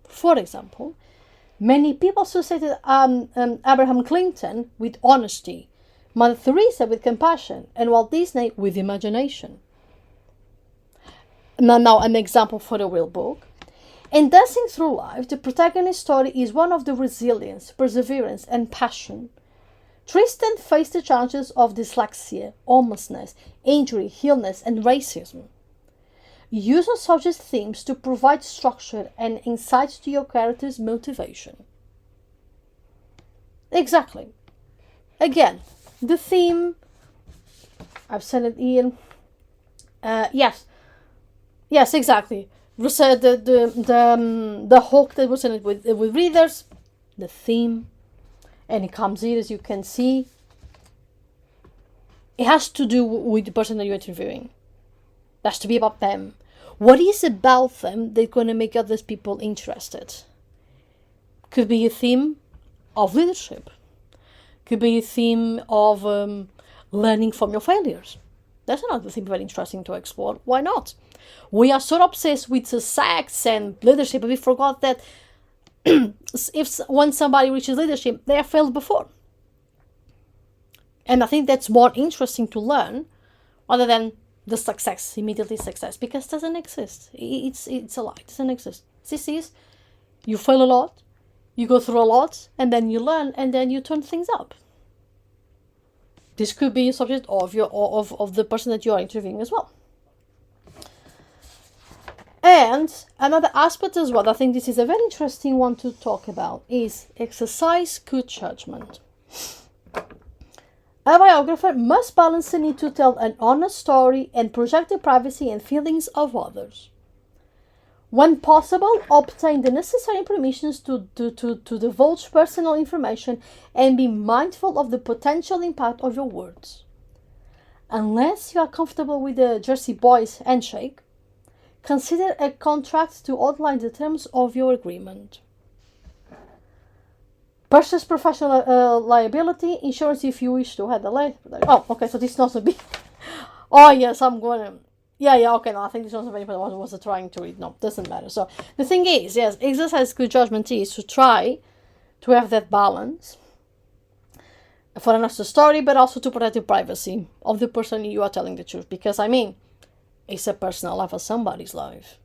For example, many people associated Abraham Lincoln with honesty, Mother Teresa with compassion, and Walt Disney with imagination. Now an example for the real book. In Dancing Through Life, the protagonist's story is one of the resilience, perseverance, and passion. Tristan faced the challenges of dyslexia, homelessness, injury, illness, and racism. Use of subject themes to provide structure and insight to your character's motivation. Exactly. Again, the theme, I've said it here. Yes, exactly. The hook that was in it with readers, the theme, and it comes here as you can see. it has to do with the person that you're interviewing. It has to be about them. What is about them that's going to make other people interested? Could be a theme of leadership. Could be a theme of learning from your failures. That's another thing very interesting to explore. Why not? We are so obsessed with sex and leadership, but we forgot that when somebody reaches leadership, they have failed before. And I think that's more interesting to learn rather than the success, immediately success, because it doesn't exist. It's a lie. It doesn't exist. This is, you fail a lot, you go through a lot, and then you learn, and then you turn things up. This could be a subject of the person that you are interviewing as well. And another aspect as well, I think this is a very interesting one to talk about, is exercise good judgment. A biographer must balance the need to tell an honest story and protect the privacy and feelings of others. When possible, obtain the necessary permissions to divulge personal information and be mindful of the potential impact of your words. Unless you are comfortable with the Jersey Boys handshake, consider a contract to outline the terms of your agreement. Purchase professional liability insurance if you wish to have the Oh, okay, so this is not a big... Oh, yes, I'm going to... Yeah, okay, no, I think this was very important. What was I trying to read? No, doesn't matter. So, the thing is, yes, exercise good judgment is to try to have that balance for an honest story, but also to protect the privacy of the person you are telling the truth. Because, I mean, it's a personal life of somebody's life.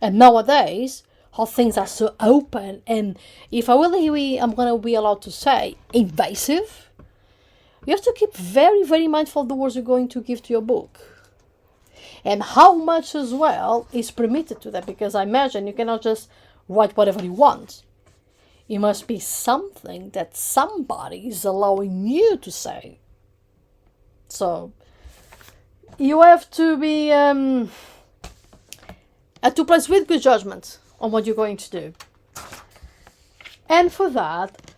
And nowadays, how things are so open, and if I'm going to be allowed to say, invasive, you have to keep very, very mindful of the words you're going to give to your book. And how much as well is permitted to that, because I imagine you cannot just write whatever you want. It must be something that somebody is allowing you to say. So, you have to be at two places with good judgment on what you're going to do. And for that,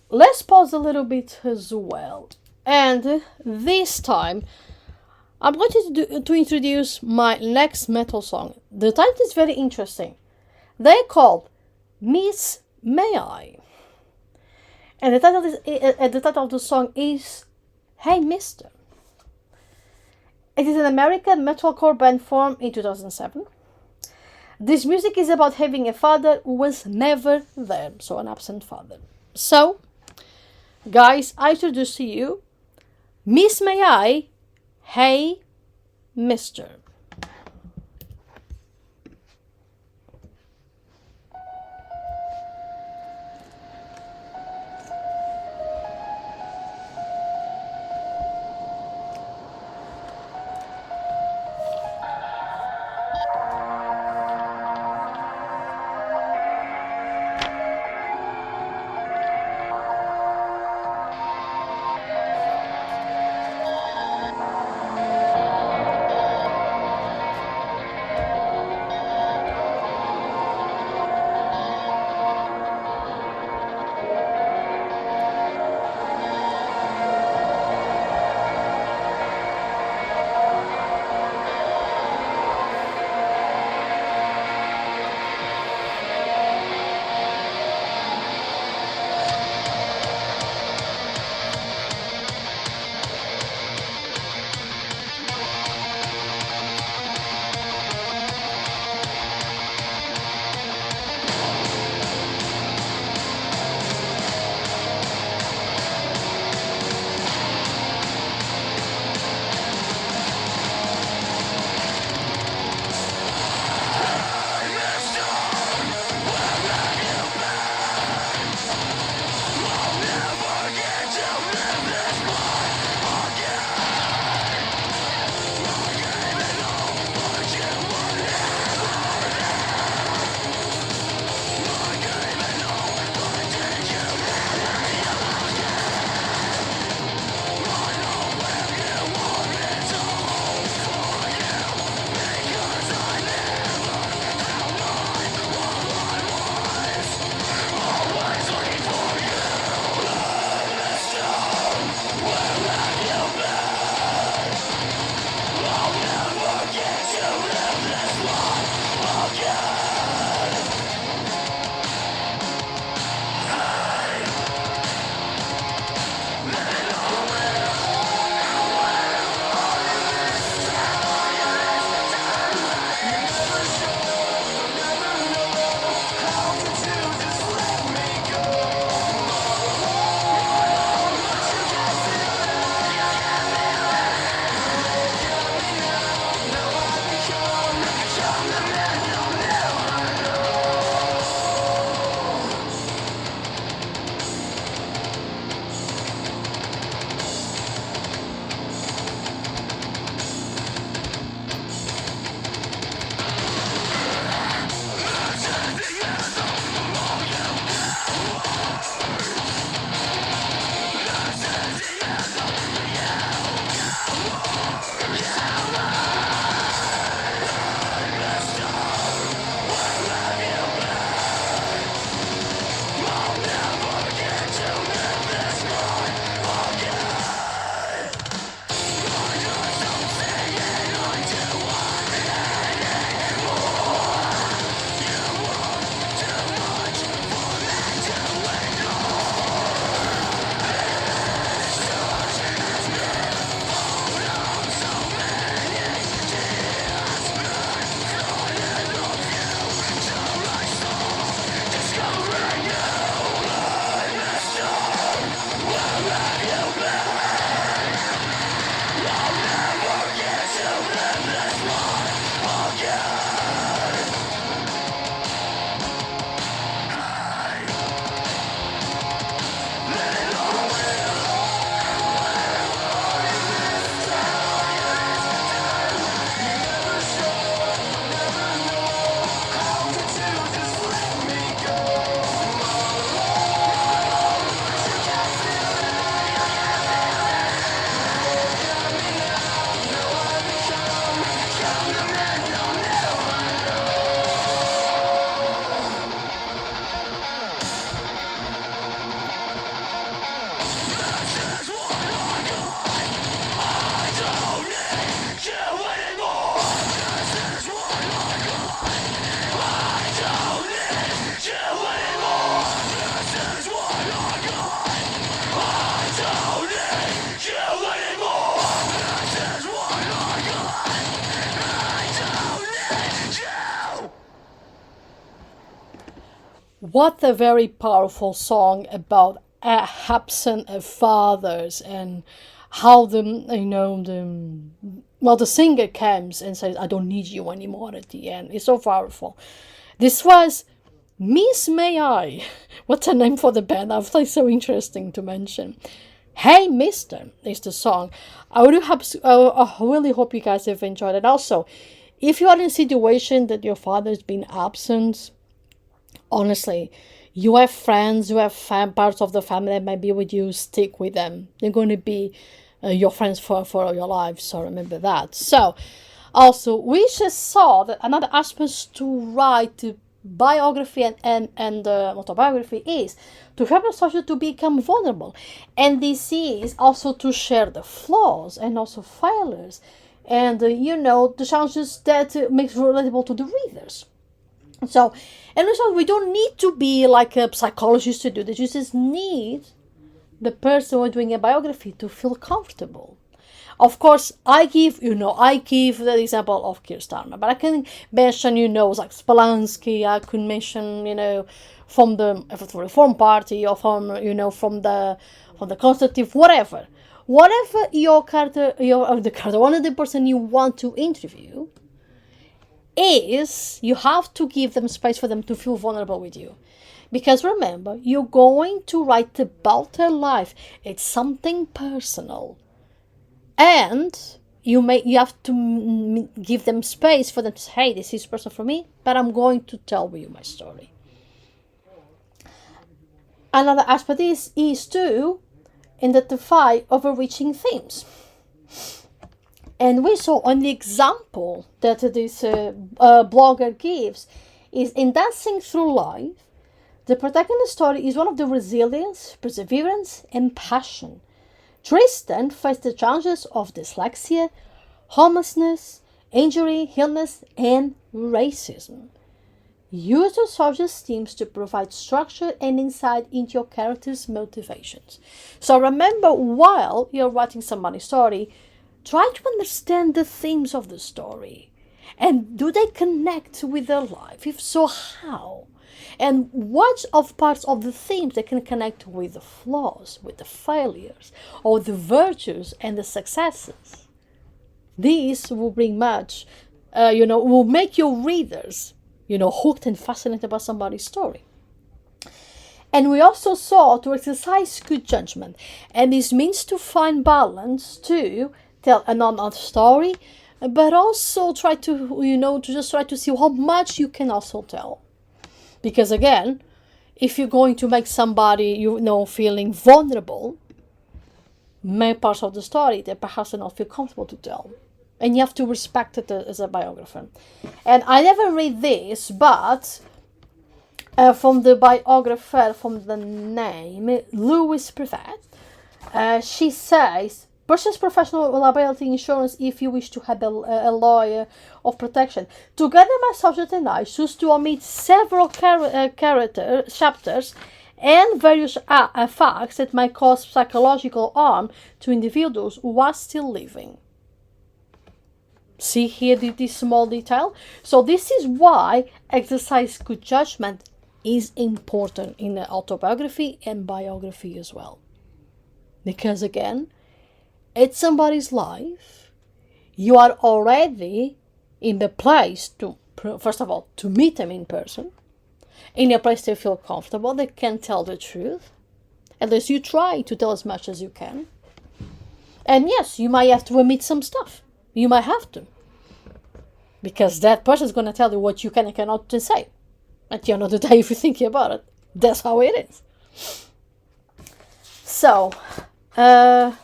let's pause a little bit as well. And this time, I'm going to introduce my next metal song. The title is very interesting. They're called Miss May I. And the title of the song is Hey Mister. It is an American metalcore band formed in 2007. This music is about having a father who was never there, so an absent father. So, guys, I introduce to you Miss May I, Hey Mister. what a very powerful song about absent fathers, and how the singer comes and says, I don't need you anymore at the end. It's so powerful. This was Miss May I. What's a name for the band? I thought it's so interesting to mention. Hey Mister is the song. I really hope you guys have enjoyed it. Also, if you are in a situation that your father has been absent, honestly, you have friends, you have parts of the family that might be with you, stick with them. They're going to be your friends for your life, so remember that. So, also, we just saw that another aspect to write biography and autobiography is to help the subject to become vulnerable. And this is also to share the flaws and also failures and, the challenges that makes relatable to the readers. So, and also, we don't need to be like a psychologist to do this. You just need the person who is doing a biography to feel comfortable. Of course, I give the example of Keir Starmer, but I can mention, like Spalansky. I could mention, from the Reform Party, or from the Conservative, whatever your character, one of the person you want to interview is, you have to give them space for them to feel vulnerable with you. Because remember, you're going to write about their life. It's something personal. And you have to give them space for them to say, hey, this is personal for me, but I'm going to tell you my story. Another aspect is to identify overreaching themes. And we saw on the example that this blogger gives is in Dancing Through Life, the protagonist's story is one of the resilience, perseverance, and passion. Tristan faced the challenges of dyslexia, homelessness, injury, illness, and racism. Use your subject's themes to provide structure and insight into your character's motivations. So remember, while you're writing somebody's story, try to understand the themes of the story. And do they connect with their life? If so, how? And what of parts of the themes that can connect with the flaws, with the failures, or the virtues and the successes? These will bring much, will make your readers, hooked and fascinated about somebody's story. And we also saw to exercise good judgment. And this means to find balance to tell a non-art story, but also try to, try to see how much you can also tell. Because again, if you're going to make somebody, feeling vulnerable, many parts of the story that perhaps they not feel comfortable to tell. And you have to respect it as a biographer. And I never read this, but from the biographer, from the name, Louis Privat, she says, purchase professional liability insurance if you wish to have a lawyer of protection. Together, my subject and I choose to omit several chapters and various facts that might cause psychological harm to individuals who are still living. See here this small detail? So this is why exercise good judgment is important in the autobiography and biography as well. Because again, it's somebody's life. You are already in the place to, first of all, to meet them in person, in a place they feel comfortable, they can tell the truth. At least you try to tell as much as you can. And yes, you might have to omit some stuff. You might have to. Because that person is going to tell you what you can and cannot say. At the end of the day, if you think about it, that's how it is. So, and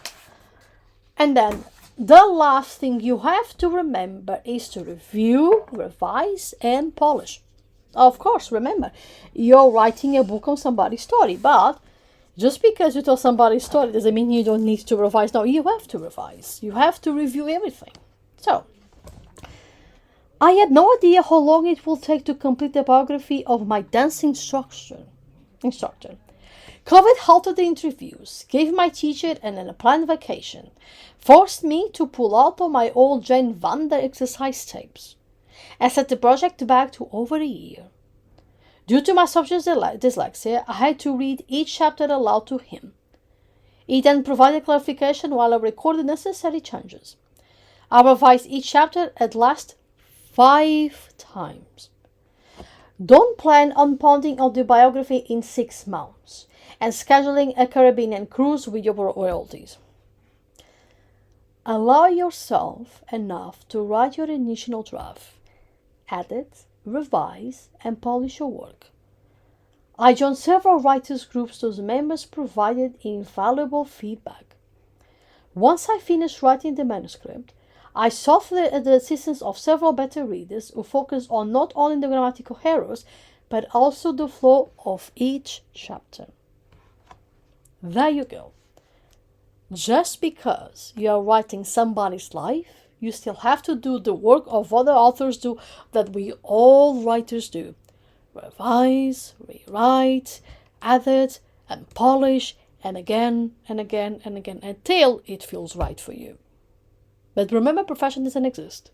then the last thing you have to remember is to review, revise, and polish. Of course, remember, you're writing a book on somebody's story, but just because you tell somebody's story doesn't mean you don't need to revise. No, you have to revise. You have to review everything. So, I had no idea how long it will take to complete the biography of my dance instructor. COVID halted the interviews, gave my teacher an unplanned vacation, forced me to pull out all my old Jane Fonda exercise tapes. I set the project back to over a year. Due to my subject's dyslexia, I had to read each chapter aloud to him. He then provided clarification while I recorded necessary changes. I revised each chapter at least 5 times. Don't plan on pounding out the biography in 6 months and scheduling a Caribbean cruise with your royalties. Allow yourself enough to write your initial draft, edit, revise, and polish your work. I joined several writers' groups whose members provided invaluable feedback. Once I finished writing the manuscript, I sought the assistance of several beta readers who focused on not only the grammatical errors, but also the flow of each chapter. There you go. Just because you are writing somebody's life, you still have to do the work of other authors do that we all writers do. Revise, rewrite, edit, and polish, and again, and again, and again, until it feels right for you. But remember, perfection doesn't exist.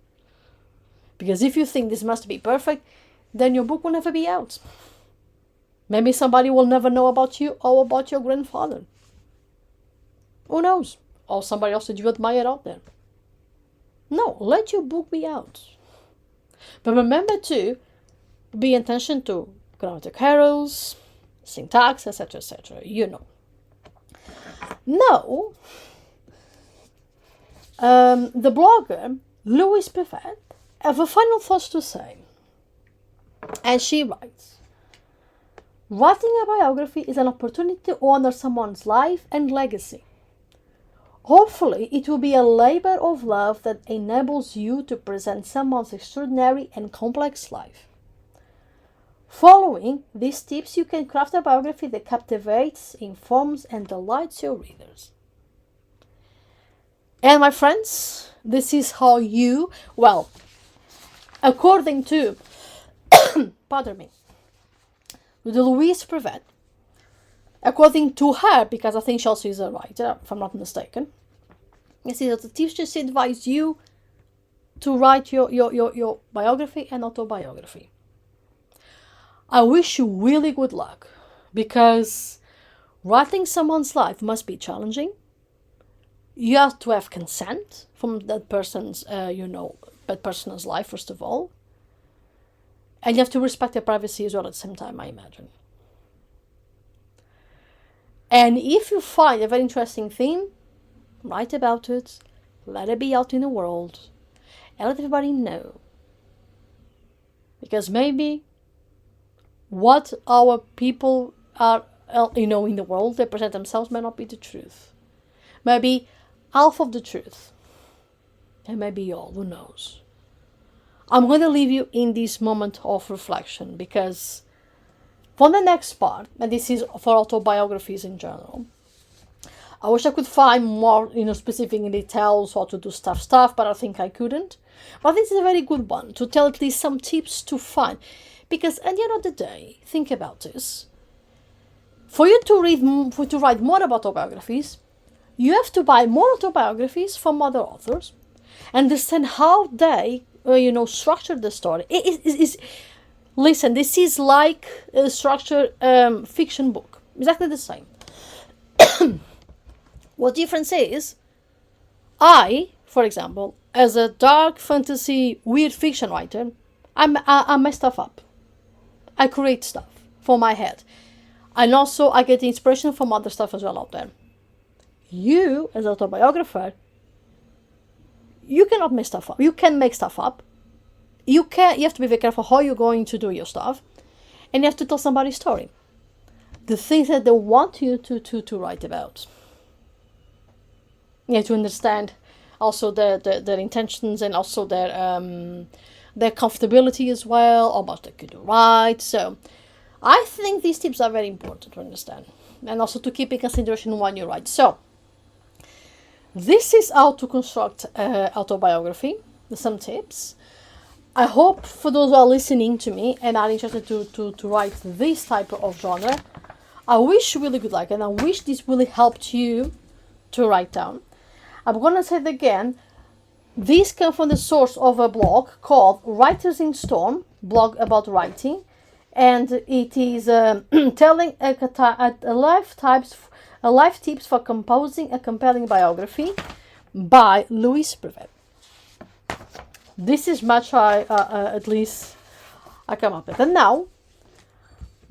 Because if you think this must be perfect, then your book will never be out. Maybe somebody will never know about you or about your grandfather. Who knows? Or somebody else that you admire out there. No, let your book be out. But remember to pay attention to grammatical errors, syntax, etc., etc. You know. Now, the blogger, Louise Privet, have a final thoughts to say. And she writes, writing a biography is an opportunity to honor someone's life and legacy. Hopefully, it will be a labor of love that enables you to present someone's extraordinary and complex life. Following these tips, you can craft a biography that captivates, informs, and delights your readers. And my friends, this is how you, well, according to, pardon me, the Louise Privet, according to her, because I think she also is a writer, if I'm not mistaken, you see that the tips just advise you to write your biography and autobiography. I wish you really good luck, because writing someone's life must be challenging. You have to have consent from that person's, that person's life, first of all. And you have to respect their privacy as well at the same time, I imagine. And if you find a very interesting theme, write about it, let it be out in the world, and let everybody know. Because maybe what our people are, in the world, they present themselves may not be the truth. Maybe half of the truth. And maybe all, who knows. I'm going to leave you in this moment of reflection, because for the next part, and this is for autobiographies in general, I wish I could find more, specific details how to do stuff, but I think I couldn't. But this is a very good one to tell at least some tips to find. Because at the end of the day, think about this. For you to write more about autobiographies, you have to buy more autobiographies from other authors, understand how they, structure the story. Listen, this is like a structured fiction book. Exactly the same. What difference is, I, for example, as a dark fantasy, weird fiction writer, I mess stuff up. I create stuff for my head. And also I get inspiration from other stuff as well out there. You, as an autobiographer, you cannot make stuff up. You can make stuff up. You have to be very careful how you're going to do your stuff. And you have to tell somebody's story. The things that they want you to write about. You have to understand also their intentions and also their comfortability as well, how much they could write. So I think these tips are very important to understand. And also to keep in consideration when you write. So this is how to construct autobiography. Some tips. I hope for those who are listening to me and are interested to write this type of genre, I wish you really good luck, and I wish this really helped you to write down. I'm going to say it again. This comes from the source of a blog called Writers in Stone, blog about writing. and it is telling a life tips for composing a compelling biography by Louis Brevet. This is much at least I come up with. And now,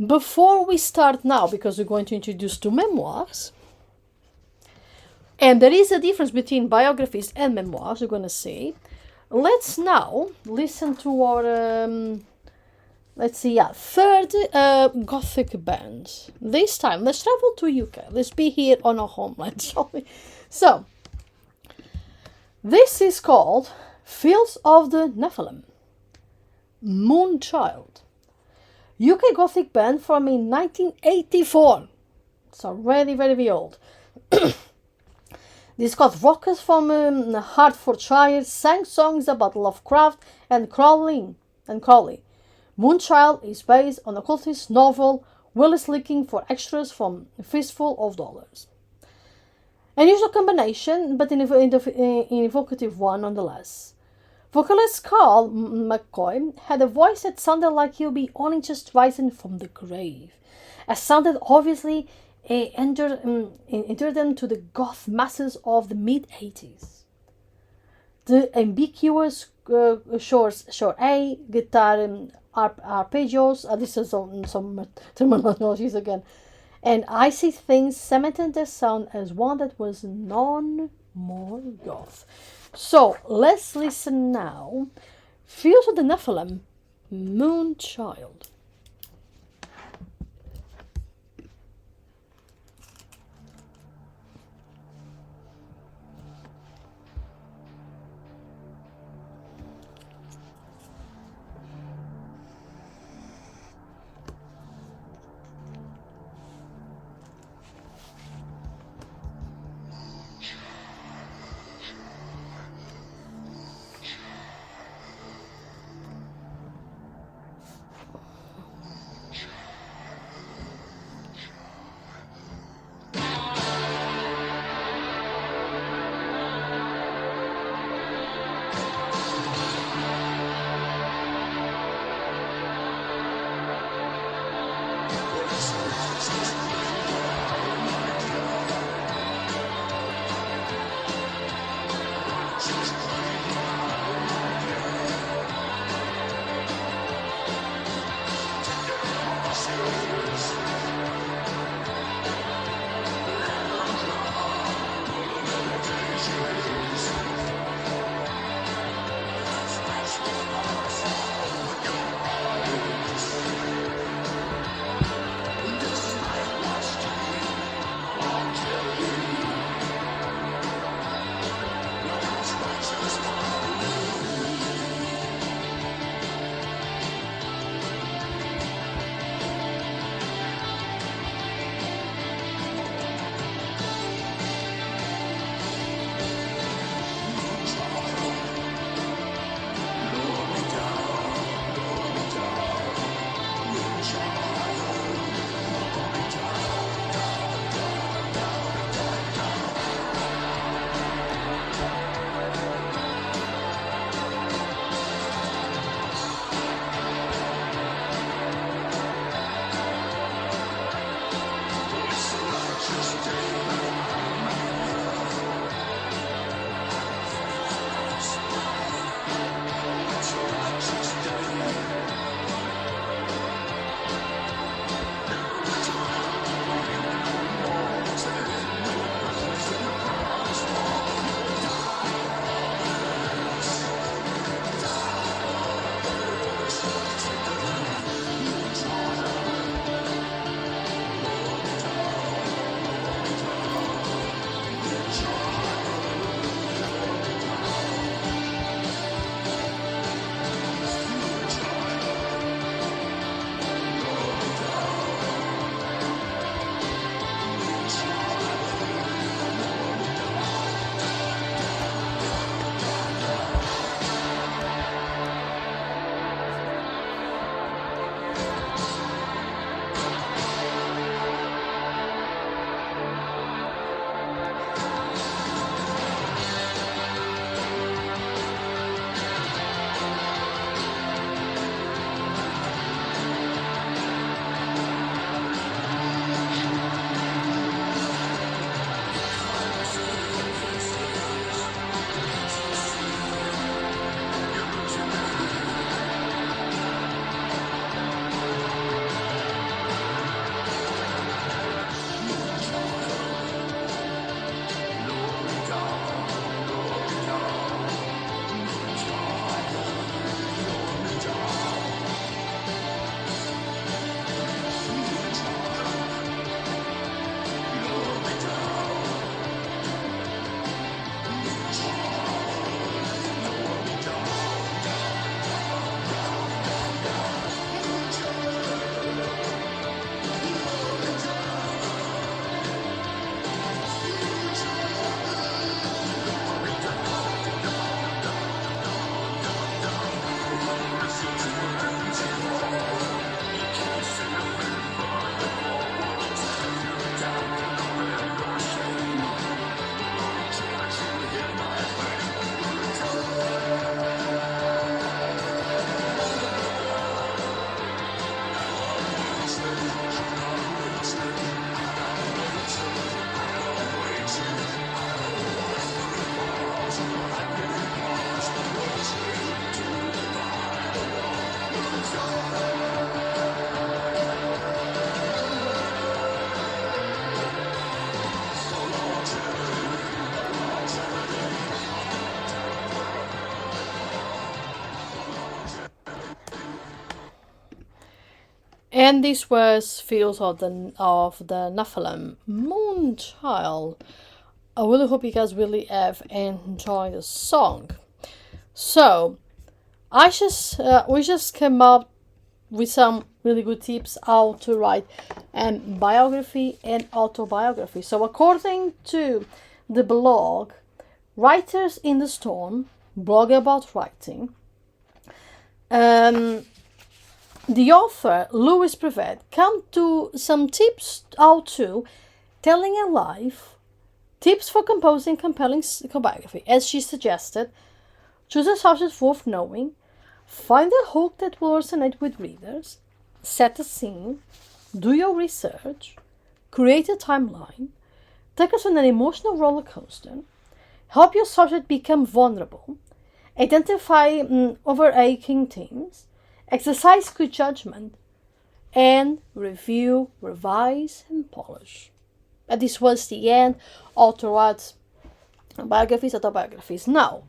before we start now, because we're going to introduce two memoirs, and there is a difference between biographies and memoirs, we're going to see. Let's now listen to our, third Gothic band. This time, let's travel to UK. Let's be here on our homeland, shall we? So, this is called Fields of the Nephilim, Moonchild. UK Gothic band from in 1984. It's already very old. This got rockers from Hertfordshire sang songs about Lovecraft and Crowley. Moonchild is based on the occultist novel Willis looking for extras from A Fistful of Dollars. Unusual combination, but an evocative one nonetheless. Vocalist Carl McCoy had a voice that sounded like he'll be only just rising from the grave. It sounded obviously entered them to the goth masses of the mid-80s. The ambiguous short A guitar arpeggios, this is some terminologies again, and I see things cemented their sound as one that was none more goth. So let's listen now. Fields of the Nephilim, Moonchild. And this was Fields of the Nephilim Moonchild. I really hope you guys really have enjoyed the song. So, we just came up with some really good tips how to write biography and autobiography. So, according to the blog Writers in the Storm, blog about writing, the author Louis Prevet come to some tips how to telling a life, tips for composing compelling biography. As she suggested, choose a subject worth knowing, find a hook that will resonate with readers, set a scene, do your research, create a timeline, take us on an emotional roller coaster, help your subject become vulnerable, identify overarching themes, exercise good judgment, and review, revise, and polish. And this was the end of to write biographies, autobiographies. Now,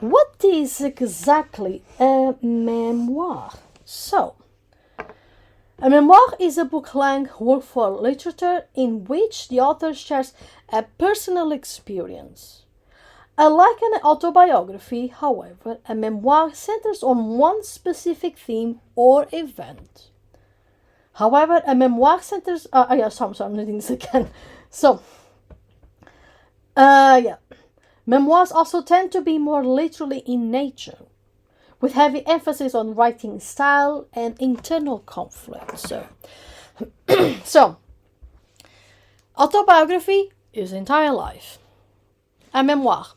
what is exactly a memoir? So, a memoir is a book-length work for literature in which the author shares a personal experience. Unlike an autobiography, however, a memoir centers on one specific theme or event. However, a memoir centers... I'm reading this again. So, memoirs also tend to be more literally in nature, with heavy emphasis on writing style and internal conflict. So, autobiography is entire life. A memoir,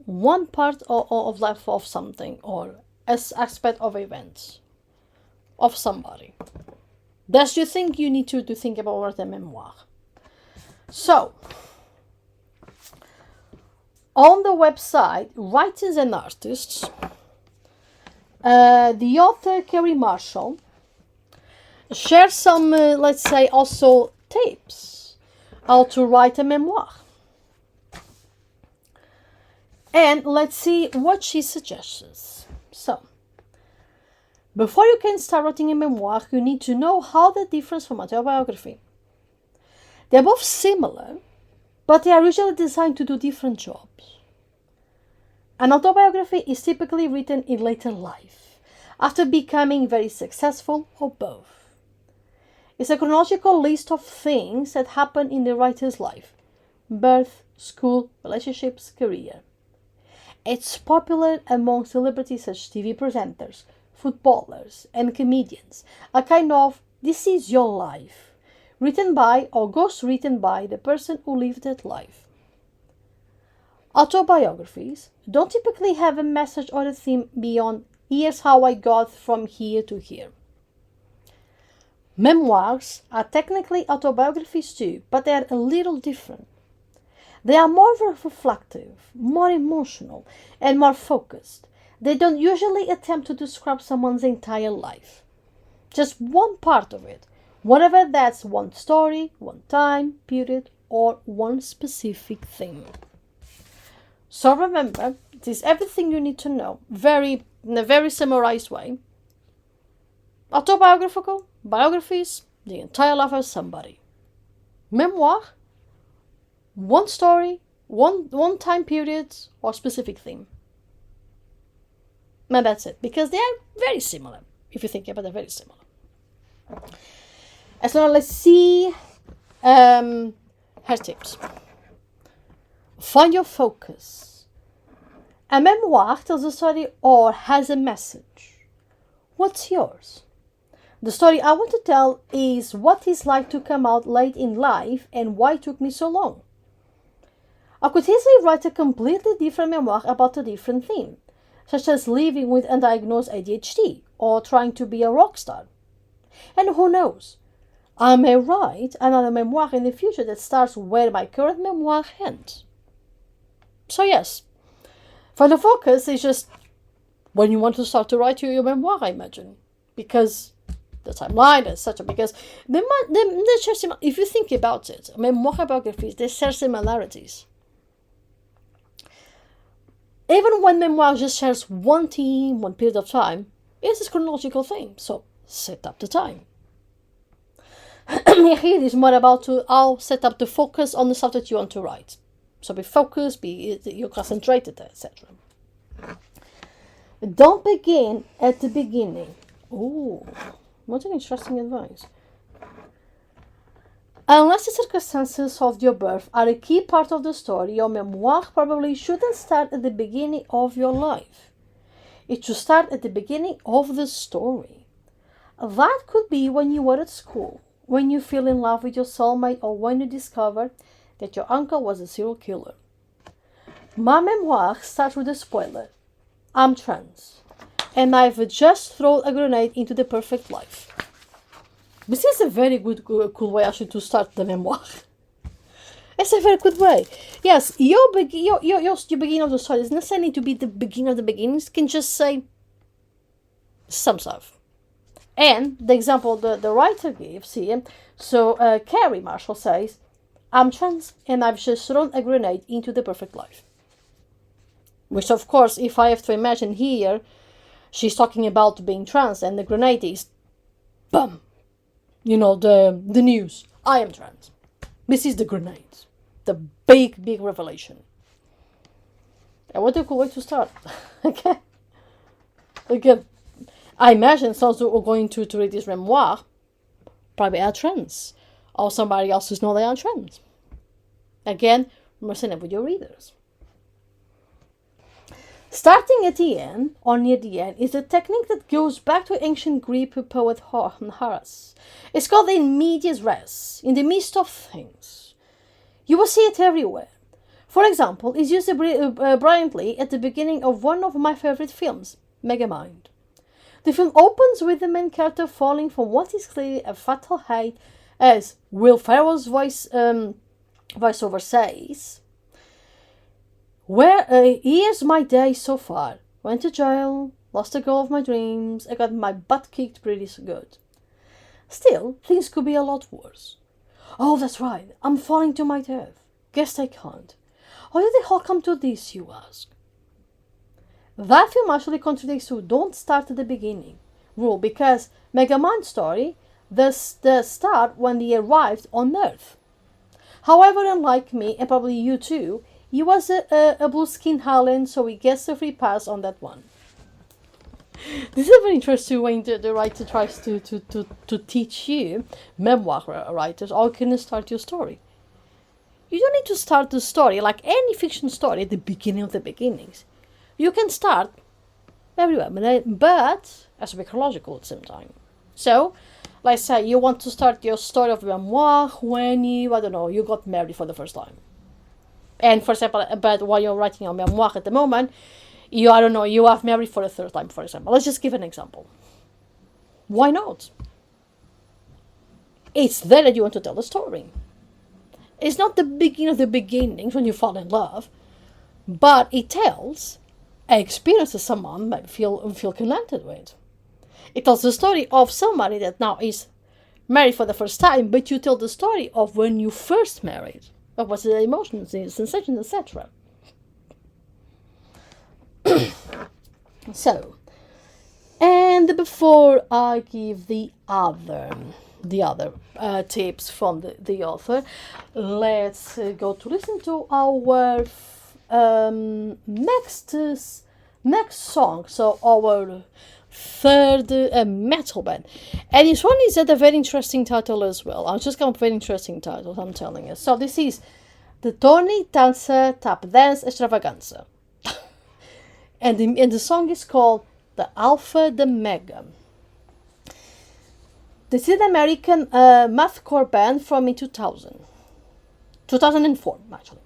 one part of life of something or aspect of events of somebody. That's you think you need to think about what a memoir. So, on the website Writers and Artists, the author Kerry Marshall shares some, let's say, also tips how to write a memoir. And let's see what she suggests. So, before you can start writing a memoir, you need to know how they're different from autobiography. They're both similar, but they are usually designed to do different jobs. An autobiography is typically written in later life, after becoming very successful or both. It's a chronological list of things that happen in the writer's life: birth, school, relationships, career. It's popular among celebrities such as TV presenters, footballers, and comedians. A kind of, this is your life, written by or ghostwritten by the person who lived that life. Autobiographies don't typically have a message or a theme beyond, here's how I got from here to here. Memoirs are technically autobiographies too, but they are a little different. They are more reflective, more emotional, and more focused. They don't usually attempt to describe someone's entire life, just one part of it, whatever that's one story, one time, period, or one specific thing. So remember, this is everything you need to know, in a very summarized way. Autobiographical, biographies, the entire life of somebody. Memoir, one story, one time period, or specific theme. And that's it, because they are very similar. If you think about it, they're very similar. As now, let's see her tips. Find your focus. A memoir tells a story or has a message. What's yours? The story I want to tell is what it's like to come out late in life and why it took me so long. I could easily write a completely different memoir about a different theme, such as living with undiagnosed ADHD or trying to be a rock star. And who knows, I may write another memoir in the future that starts where my current memoir ends. So yes, find the focus is just when you want to start to write your memoir, I imagine, because the timeline, etc. Because they share if you think about it, memoir biographies, they share similarities. Even when memoir just shares one theme, one period of time, it's a chronological thing. So set up the time. Here is more about to how set up the focus on the stuff that you want to write. So be focused, you're concentrated, etc. Don't begin at the beginning. Oh, what an interesting advice. Unless the circumstances of your birth are a key part of the story, your memoir probably shouldn't start at the beginning of your life. It should start at the beginning of the story. That could be when you were at school, when you fell in love with your soulmate, or when you discovered that your uncle was a serial killer. My memoir starts with a spoiler. I'm trans, and I've just thrown a grenade into the perfect life. This is a very good, cool way actually to start the memoir. It's a very good way. Yes, your beginning of the story doesn't necessarily need to be the beginning of the beginnings. You can just say some stuff. And the example the writer gives here, so Carrie Marshall says, I'm trans and I've just thrown a grenade into the perfect life. Which, of course, if I have to imagine here, she's talking about being trans and the grenade is, bum. You know, the news. I am trans. This is the grenade. The big, big revelation. And what a cool way to start. Okay. Again, I imagine those who are going to read this memoir probably are trans. Or somebody else who's know they are trans. Again, resonate with your readers. Starting at the end, or near the end, is a technique that goes back to ancient Greek poet Horace. It's called the in medias res, in the midst of things. You will see it everywhere. For example, it's used brilliantly at the beginning of one of my favorite films, Megamind. The film opens with the main character falling from what is clearly a fatal height, as Will Ferrell's voiceover says, here's my day so far. Went to jail, lost the girl of my dreams, I got my butt kicked pretty good. Still, things could be a lot worse. Oh, that's right, I'm falling to my death. Guess I can't. How did it all come to this, you ask? That film actually contradicts the don't start at the beginning rule, because Megamind's story does start when they arrived on Earth. However, unlike me, and probably you too, he was a blue-skinned Highland, so he gets a free pass on that one. This is a very interesting way the writer tries to teach you, memoir writers, how can you start your story. You don't need to start the story, like any fiction story, at the beginning of the beginnings. You can start everywhere, but as to be chronological at the same time. So, let's say you want to start your story of memoir when you got married for the first time. And for example, but while you're writing your memoir at the moment, you have married for the third time, for example. Let's just give an example. Why not? It's there that you want to tell the story. It's not the beginning of the beginnings when you fall in love, but it tells experiences someone might feel connected with. It tells the story of somebody that now is married for the first time, but you tell the story of when you first married. What was the emotions, the sensations, etc. So, and before I give the other tips from the author, let's go to listen to our next song. So our third metal band, and this one is at a very interesting title as well. I'll just come up with very interesting titles, I'm telling you. So this is the Tony Danza Tap Dance Extravaganza. and the song is called The Alpha the Mega. This is an American mathcore band from 2004 actually.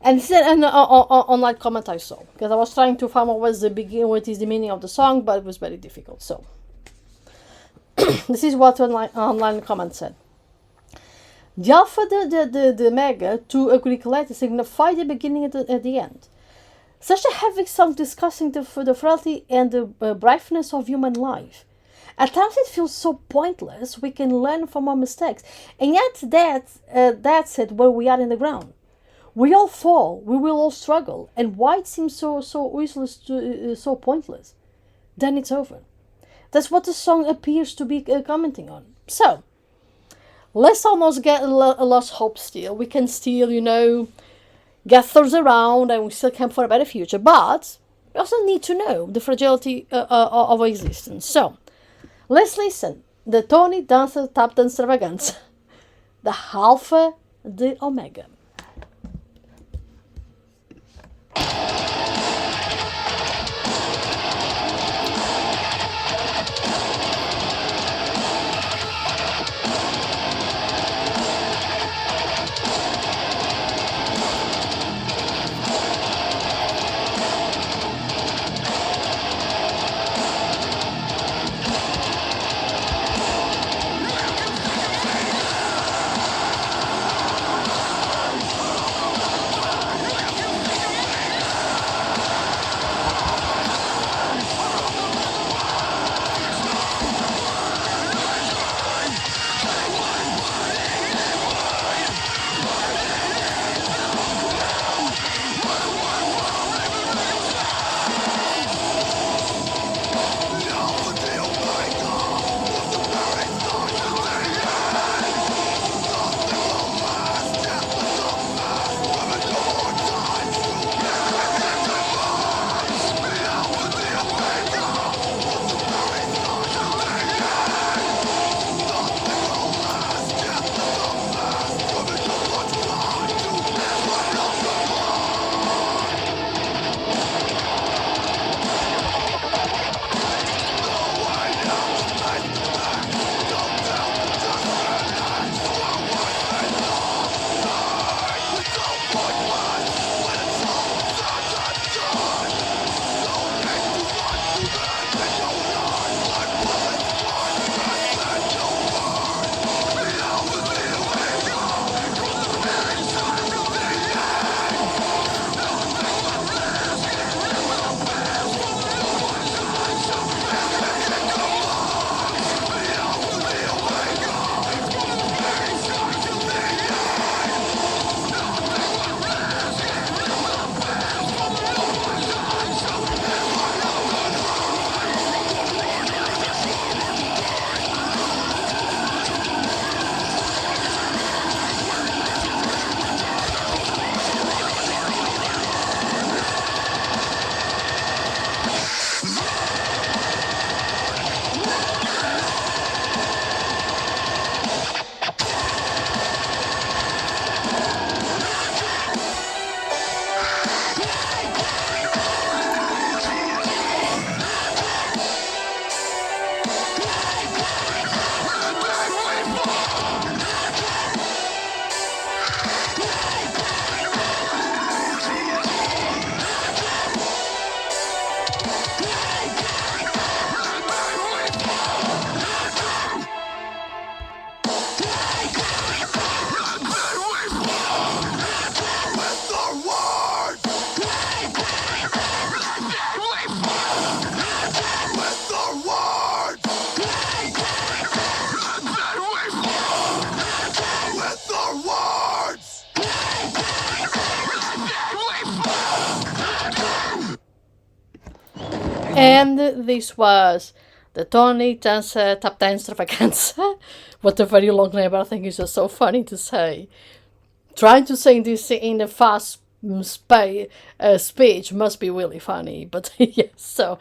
And this is an online comment I saw, because I was trying to find what is the meaning of the song, but it was very difficult. So, this is what online comment said. The alpha, the mega, to a Greek letter, signify the beginning at the end. Such a heavy song discussing the frailty and the brightness of human life. At times it feels so pointless. We can learn from our mistakes, and yet that's it where we are in the ground. We all fall, we will all struggle, and why it seems so useless, so pointless? Then it's over. That's what the song appears to be commenting on. So, let's almost get lost hope still. We can still, get things around and we still camp for a better future. But we also need to know the fragility of our existence. So, let's listen. The Tony Dancer Tap Dance Extravaganza. The Alpha, the Omega. And this was the Tony Dancer Tap Dance Extravaganza. What a very long name, but I think it's just so funny to say. Trying to say this in a fast speech must be really funny, but yes, so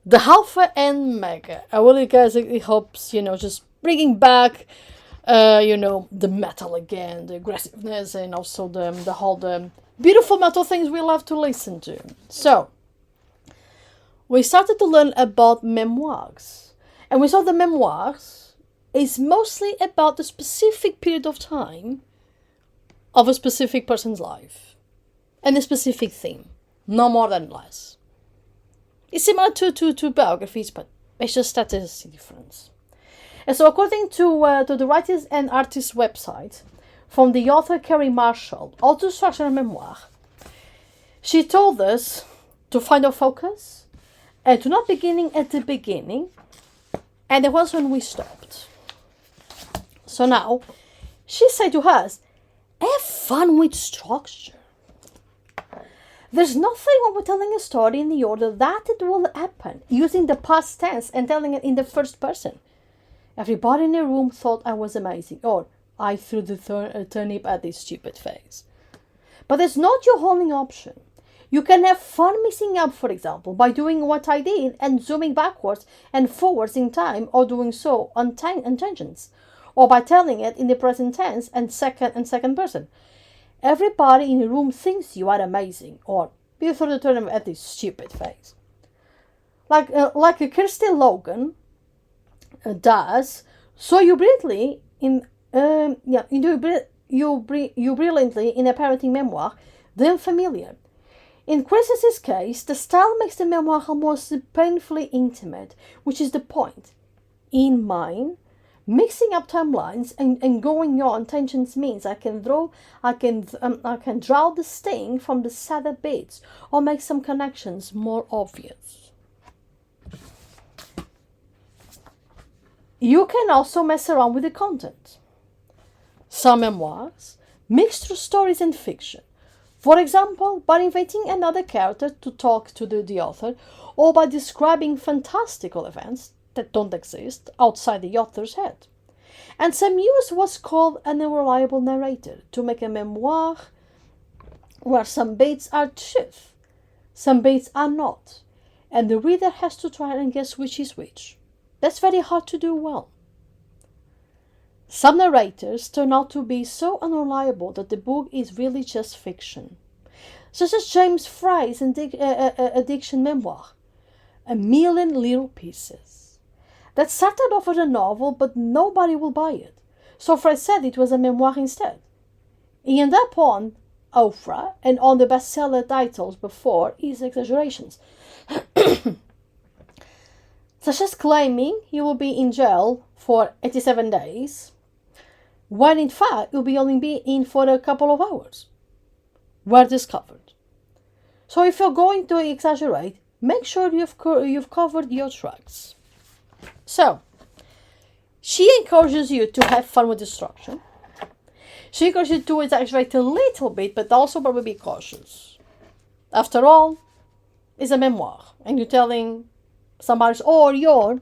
the Alpha and Mega. I really, guys, it hopes, just bringing back, the metal again, the aggressiveness, and also the whole beautiful metal things we love to listen to. So, we started to learn about memoirs. And we saw the memoirs is mostly about the specific period of time of a specific person's life. And a specific theme. No more than less. It's similar to biographies, but it's just that there's a difference. And so according to the Writers and Artists website, from the author Carrie Marshall, How to Structure a Memoir, she told us to find our focus, and to not beginning at the beginning, and there was when we stopped. So now, she said to us, have fun with structure. There's nothing wrong with telling a story in the order that it will happen, using the past tense and telling it in the first person. Everybody in the room thought I was amazing, or I threw the turnip at this stupid face. But that's not your only option. You can have fun mixing up, for example, by doing what I did and zooming backwards and forwards in time, or doing so on tangents, or by telling it in the present tense and second person. Everybody in the room thinks you are amazing, or you throw the turnip at this stupid face. Like Kirsty Logan does, so you brilliantly you brilliantly in a parenting memoir, The Unfamiliar. In Chris's case, the style makes the memoir almost painfully intimate, which is the point. In mine, mixing up timelines and going on tangents means I can draw the sting from the sadder bits, or make some connections more obvious. You can also mess around with the content. Some memoirs mix through stories and fiction. For example, by inviting another character to talk to the author, or by describing fantastical events that don't exist outside the author's head. And some use what's called an unreliable narrator to make a memoir where some bits are truth, some bits are not, and the reader has to try and guess which is which. That's very hard to do well. Some narrators turn out to be so unreliable that the book is really just fiction, such as James Frey's addiction memoir, A Million Little Pieces. That started off as a novel, but nobody will buy it, so Frey said it was a memoir instead. He ended up on Oprah and on the bestseller titles before his exaggerations, such as claiming he will be in jail for 87 days, when in fact you'll be only in for a couple of hours, were discovered. So if you're going to exaggerate, make sure you've covered your tracks. So, she encourages you to have fun with destruction. She encourages you to exaggerate a little bit, but also probably be cautious. After all, it's a memoir, and you're telling somebody's or your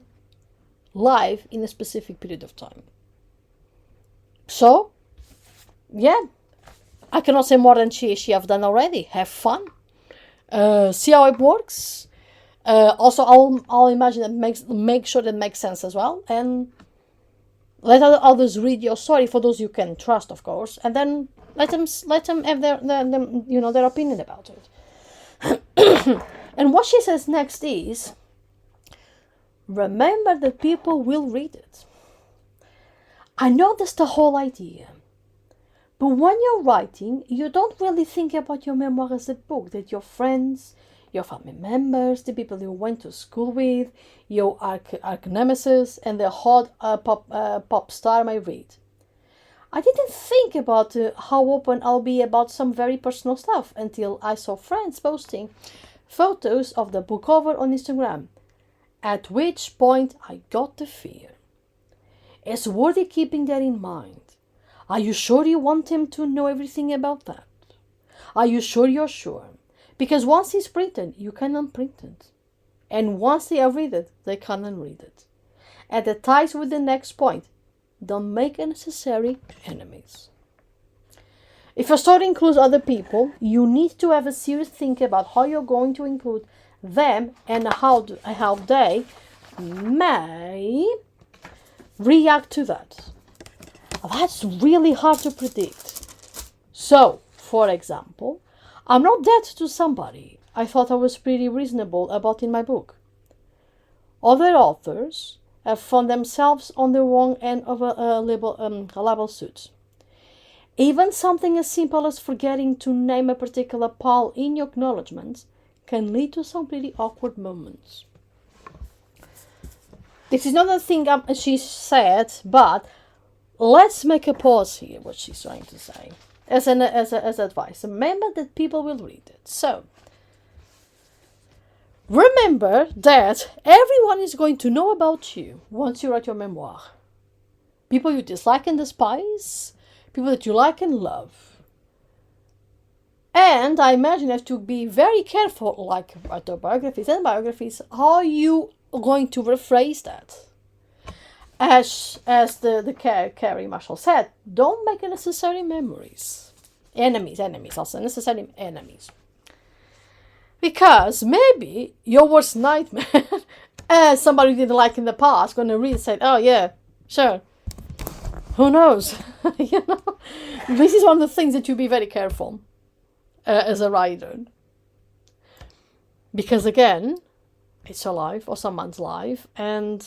life in a specific period of time. So, yeah, I cannot say more than she have done already. Have fun. See how it works. Also, I'll imagine that make sure that makes sense as well, and let others read your story, for those you can trust, of course, and then let them have their opinion about it. And what she says next is, remember that people will read it. I know that's the whole idea. But when you're writing, you don't really think about your memoir as a book that your friends, your family members, the people you went to school with, your arch nemesis, and the hot pop star may read. I didn't think about how open I'll be about some very personal stuff until I saw friends posting photos of the book cover on Instagram, at which point I got the fear. It's worthy keeping that in mind. Are you sure you want him to know everything about that? Are you sure you're sure? Because once it's printed, you can unprint it. And once they have read it, they can unread it. And that ties with the next point. Don't make unnecessary enemies. If your story includes other people, you need to have a serious think about how you're going to include them and how they may react to that. That's really hard to predict. So, for example, I'm not dead to somebody I thought I was pretty reasonable about in my book. Other authors have found themselves on the wrong end of a libel suit. Even something as simple as forgetting to name a particular pal in your acknowledgements can lead to some pretty awkward moments. This is not a thing she said, but let's make a pause here, what she's trying to say, as advice. Remember that people will read it. So, remember that everyone is going to know about you once you write your memoir. People you dislike and despise, people that you like and love. And I imagine you have to be very careful, like autobiographies and biographies, how you are going to rephrase that. As the Carrie Marshall said, don't make unnecessary memories. Enemies, also necessary enemies. Because maybe your worst nightmare, as somebody didn't like in the past, going to read and say, oh yeah, sure. Who knows? This is one of the things that you be very careful as a writer. Because again, it's your life or someone's life, and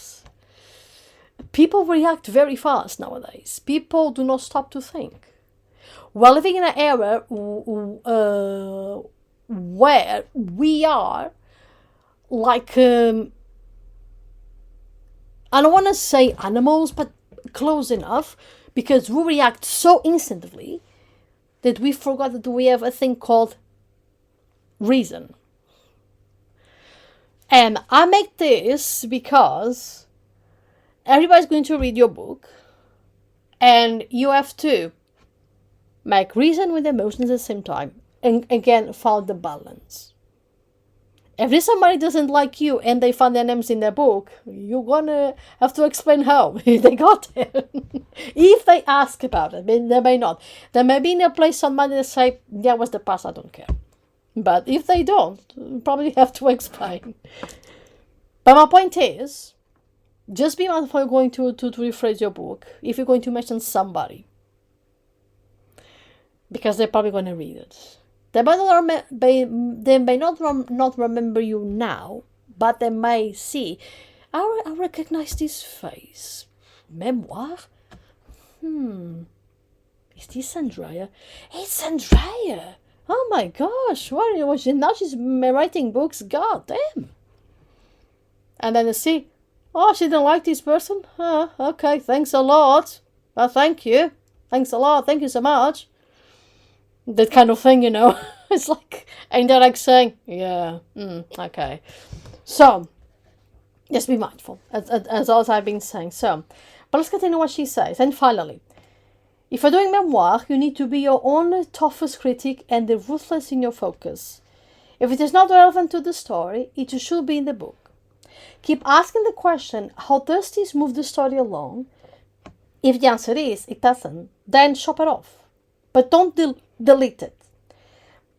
people react very fast nowadays. People do not stop to think. We're living in an era where we are like, I don't want to say animals, but close enough, because we react so instantly that we forgot that we have a thing called reason. And I make this because everybody's going to read your book, and you have to make reason with emotions at the same time. And again, follow the balance. If somebody doesn't like you and they find their names in their book, you're gonna have to explain how they got there. If they ask about it, they may not. They may be in a place on Monday that say, yeah, what's the past, I don't care. But if they don't, you probably have to explain. But my point is, just be mindful you're going to rephrase your book if you're going to mention somebody. Because they're probably going to read it. They may not remember you now, but they may see, I recognize this face. Memoir? Is this Andreia? It's Andreia! Oh my gosh, now she's writing books, god damn. And then they see, oh, she didn't like this person? Okay, thanks a lot. Well, thank you. Thanks a lot, thank you so much. That kind of thing, It's like, and they're like saying, yeah, okay. So, just be mindful, as I've been saying. So, but let's continue what she says. And finally, if you're doing memoir, you need to be your own toughest critic and the ruthless in your focus. If it is not relevant to the story, it should be in the book. Keep asking the question, how does this move the story along? If the answer is, it doesn't, then chop it off. But don't delete it.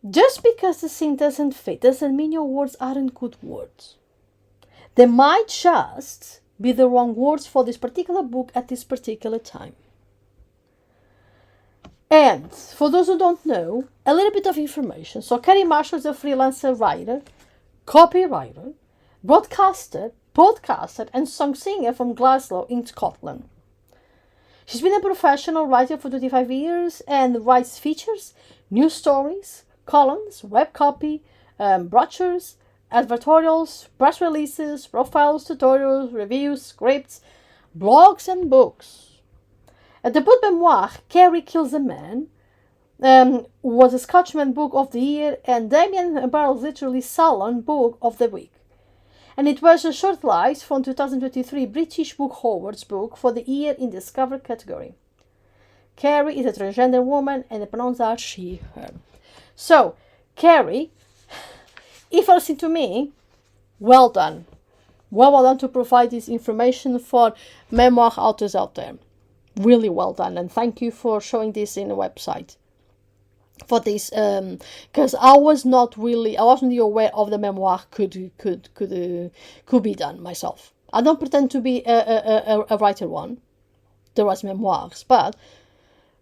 Just because the scene doesn't fit doesn't mean your words aren't good words. They might just be the wrong words for this particular book at this particular time. And for those who don't know, a little bit of information. So Carrie Marshall is a freelancer writer, copywriter, broadcaster, podcaster, and song singer from Glasgow in Scotland. She's been a professional writer for 25 years and writes features, news stories, columns, web copy, brochures, advertorials, press releases, profiles, tutorials, reviews, scripts, blogs, and books. At the book memoir, Carrie Kills a Man, was a Scotchman Book of the Year and Damien Barrell's Literary Salon Book of the Week. And it was a shortlist from 2023 British Book Awards book for the year in the Discover category. Carrie is a transgender woman and the pronouns are she, her. So, Carrie, if you listen to me, well done. Well done to provide this information for memoir authors out there. Really well done, and thank you for showing this in the website. For this, because I wasn't really aware of the memoir could be done myself. I don't pretend to be a writer one. There was memoirs, but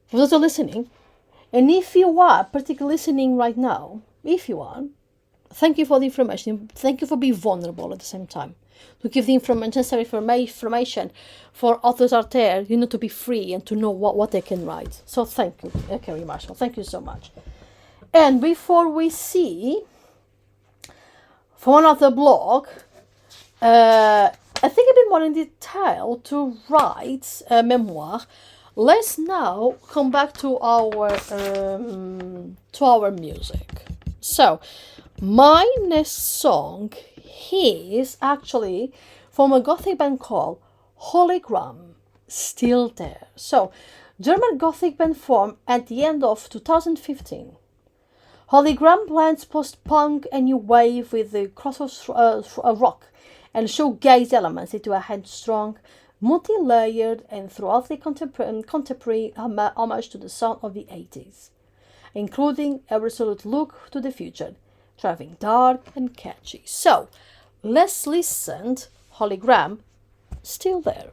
for those who are listening, and if you are particularly listening right now, if you are, thank you for the information. Thank you for being vulnerable at the same time. To give the necessary information for authors out there, to be free and to know what they can write. So thank you, Carrie Marshall. Thank you so much. And before we see from one of the blog, I think a bit more in detail to write a memoir. Let's now come back to our music. So, my next song is actually from a gothic band called Hologram, Still There. So, German gothic band formed at the end of 2015. Hologram blends post-punk and new wave with the crossroads rock and showgaze elements into a headstrong, multi-layered and throughout contemporary homage to the sound of the 80s, including a resolute look to the future, driving dark and catchy. So, let's listen. Hologram, still there.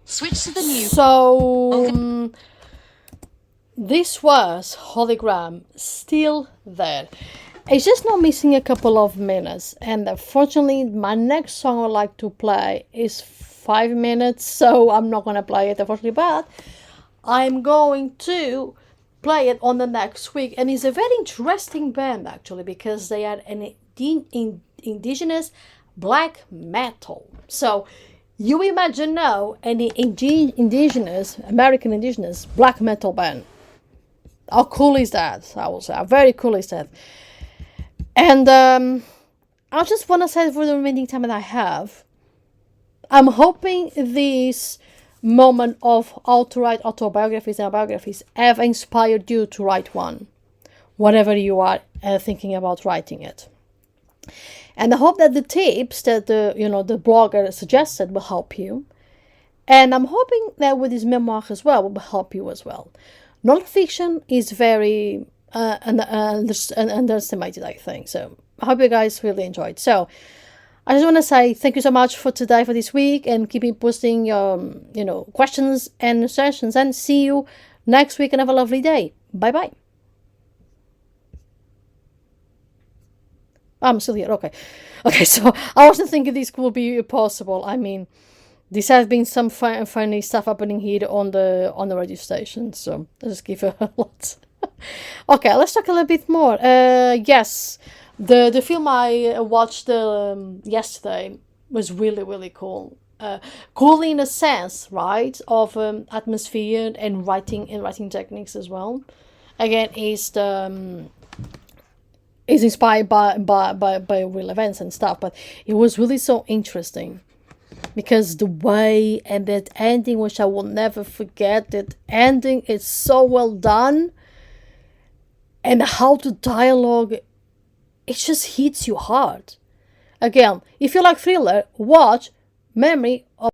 Switch to the new. So this was hologram still there. It's just not missing a couple of minutes, and unfortunately my next song I would like to play is 5 minutes, so I'm not gonna play it unfortunately, but I'm going to play it on the next week. And it's a very interesting band actually, because they are an indigenous black metal. So you imagine now an indigenous, American indigenous black metal band. How cool is that? I will say, how very cool is that? And I just want to say, for the remaining time that I have, I'm hoping this moment of how to write autobiographies and biographies have inspired you to write one, whatever you are thinking about writing it. And I hope that the tips that the blogger suggested will help you. And I'm hoping that with this memoir as well will help you as well. Non-fiction is very underestimated, I think. So I hope you guys really enjoyed. So I just want to say thank you so much for today, for this week, and keep posting your questions and suggestions. And see you next week, and have a lovely day. Bye bye. I'm still here. Okay. So I wasn't thinking this could be possible. I mean, this has been some funny stuff happening here on the radio station. So let's just give a lot. Okay, let's talk a little bit more. Yes, the film I watched yesterday was really, really cool. Cool in a sense, right, of atmosphere and writing techniques as well. Again, is inspired by real events and stuff, but it was really so interesting because the way and that ending, which I will never forget, that ending is so well done, and how the dialogue, it just hits you hard. Again, if you like thriller, watch Memory of